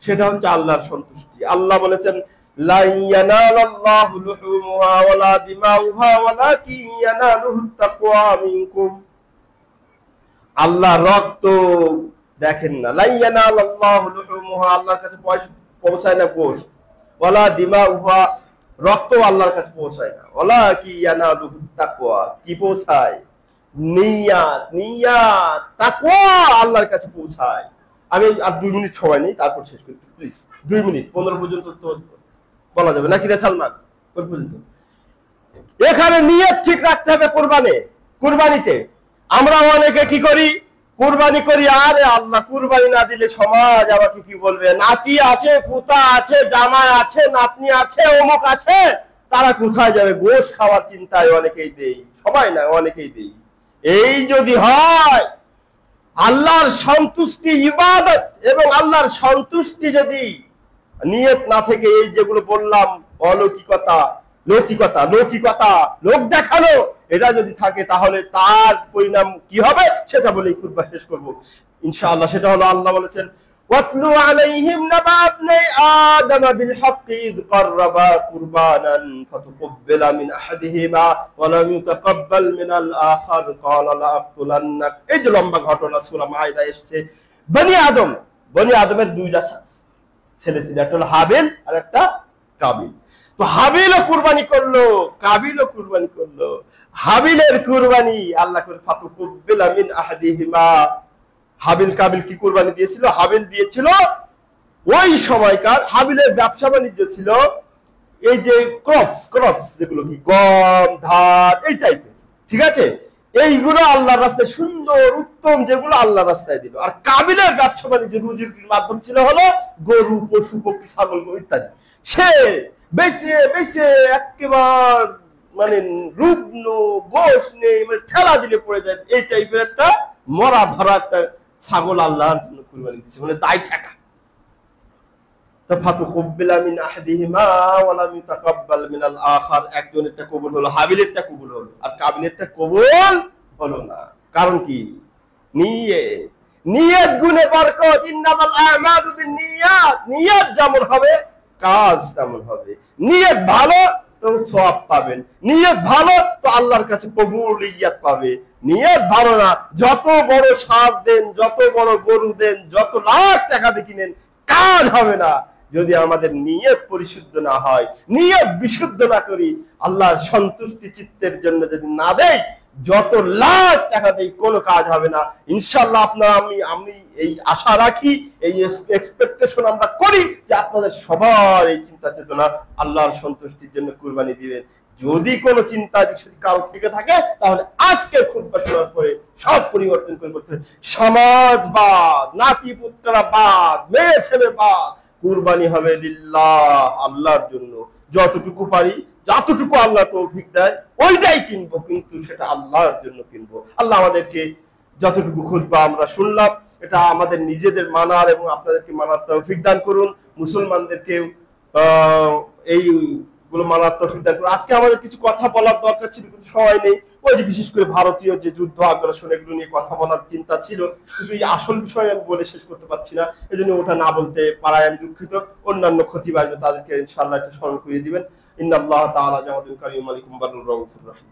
সেটা হচ্ছে আল্লাহর সন্তুষ্টি। আল্লাহ বলেছেন লা ইয়ানালাল্লাহু লুহুমুহা ওয়ালা দিমাউহা ওয়ালাকিন ইয়ানালুহুত তাকওয়া মিনকুম। আল্লাহ রক্ত দেখেন না, লা ইয়ানালাল্লাহু লুহুমুহা, আল্লাহর কাছে পৌঁছায় না গোশত, ওয়ালা দিমাউহা, রক্ত আল্লাহর কাছে পৌঁছায় না, ওয়ালাকিন ইয়ানালুহুত তাকওয়া, কি পৌঁছায়? নিয়াত, নিয়াত, তাকওয়া আল্লাহর কাছে পৌঁছায়। আমি আর 2 মিনিট সময় নেই, তারপর শেষ করি প্লিজ। 2 মিনিট 15 পর্যন্ত তো বলা যাবে নাকি রে সালমান? কোন পর্যন্ত? এখানে নিয়ত ঠিক রাখতে হবে। কুরবানিতে আমরা অনেকে কি করি? কুরবানি করি, আরে আল্লাহ, কুরবানি না দিলে সমাজ আমাকে কি বলবে? নাতি আছে, পুতা আছে, জামাই আছে, নাতনি আছে, অমুক আছে, তারা কোথায় যাবে? গোশ খাওয়ার চিন্তায় অনেকেই দেই, সবাই না, অনেকেই দেই। এই যদি হয় আল্লাহর সন্তুষ্টি, ইবাদত এবং আল্লাহর সন্তুষ্টি যদি নিয়ত না থেকে, এই যেগুলো বললাম, অলৌকিকতা, লৌকিকতা, লোক দেখানো, এটা যদি থাকে, তাহলে তার পরিণাম কি হবে সেটা বলেই খুতবা শেষ করব ইনশাআল্লাহ। সেটা হলো আল্লাহ বলেছেন ওয়াতলু আলাইহিম নাবা ইবনি আদম বিল হাক্কি ইয কাররাবা কুরবানান ফাতুকব্বালা মিন আহাদিহিমা ওয়া লাম ইউতাকাব্বাল মিনাল আখার ক্বালা লা আক্তুলান্নাক। এই যে লম্বা ঘটনা সূরা মাইদা এসেছে। বনি আদমের 2টা ছেলে ছিল, একটা হলো হাবিল আর একটা কাবিল। তো হাবিলও কুরবানি করলো, কাবিলও কুরবানি করলো। হাবিলের কুরবানি আল্লাহ করে ফাতুকব্বালা মিন আহাদিহিমা। কাবিল কি কুরবানি দিয়েছিল? হাবিল দিয়েছিল ওই সময়কার, হাবিলের ব্যবসা বাণিজ্য ছিল এই যে ক্রপস যেগুলো কি গম, ধান, এই টাইপের। ঠিক আছে? এইগুলো আল্লাহর রাস্তায়, সুন্দর উত্তম যেগুলো আল্লাহর রাস্তায় দিল। আর কাবিলের ব্যবসা বাণিজ্য রুজির মাধ্যম ছিল হলো গরু, পশু পক্ষী, ছাগল ইত্যাদি। সে বেশি একেবারে মানে রুগ্ন, গোশ নেই, মানে ঠেলা দিলে পড়ে যায়, এই টাইপের একটা মরা ধরা একটা ছাগল আল্লাহর জন্য কুরবানি দিয়েছে, মানে দায় ঠেকা। তো ফাতুকব্বালা মিন আহাদিহিমা ওয়া লাম ইউতাকাব্বাল মিনাল আখার, একজনেরটা কবুল হলো, হাবিলেরটা কবুল হলো, আর কাবিলেরটা কবুল হলো না। কারণ কি? নিয়ত, নিয়ত গুণে বরকত। ইন্নামাল আমালু বিন্নিয়াত, নিয়ত যেমন হবে কাজ তেমন হবে। নিয়ত ভালো তো সওয়াব পাবেন, নিয়ত ভালো তো আল্লাহর কাছে কবুলিয়ত পাবে। নিয়ত ভালো না, যত বড় সার দেন, যত বড় গরু দেন, যত লাখ টাকা দিয়ে কিনেন, কাজ হবে না যদি আমাদের নিয়ত পরিশুদ্ধ না হয়, নিয়ত বিশুদ্ধ না করি, আল্লাহর সন্তুষ্টি চিত্তের জন্য যদি না দেয়, যত লাখ টাকা দেই কোনো কাজ হবে না। ইনশাআল্লাহ আপনারা আমি এই আশা রাখি, এই এক্সপেকটেশন আমরা করি যে আপনাদের সবার এই চিন্তা চেতনা আল্লাহর সন্তুষ্টির জন্য কুরবানি দিবেন। যদি কোনো চিন্তা কারো থেকে থাকে তাহলে আজকের খুতবা শোনার পরে সব পরিবর্তন করে করতে হবে। সমাজবাদ, নাতি পুত্রাবাদ, মেয়ে ছেলে বাদ, কুরবানি হবে লিল্লাহ, আল্লাহর জন্য। যতটুকু পারি, যতটুকু আল্লাহ তৌফিক দেয় ওইটাই কিনবো, কিন্তু সেটা আল্লাহর জন্য কিনবো। আল্লাহ আমাদেরকে যতটুকু খুতবা আমরা শুনলাম এটা আমাদের নিজেদের মানার এবং আপনাদেরকে মানার তৌফিক দান করুন। মুসলমানদেরকেও এইগুলো মানার তৌফিক দান করুন। আজকে আমাদের কিছু কথা বলার দরকার ছিল কিন্তু সময় নেই। ওই যে বিশেষ করে ভারতীয় যে যুদ্ধ আগ্রাসন এগুলো নিয়ে কথা বলার চিন্তা ছিল, কিন্তু এই আসল বিষয় আমি বলে শেষ করতে পারছি না, এই জন্য ওটা না বলতে পারায় আমি দুঃখিত। অন্যান্য ক্ষতি বাড়বে তাদেরকে ইনশাআল্লাহ একটু স্মরণ করিয়ে দিবেন। ইন্নাল্লাহ তাআলা জাওয়াদুল কারীম মালিকুম বারুর রাউফুর রহিম।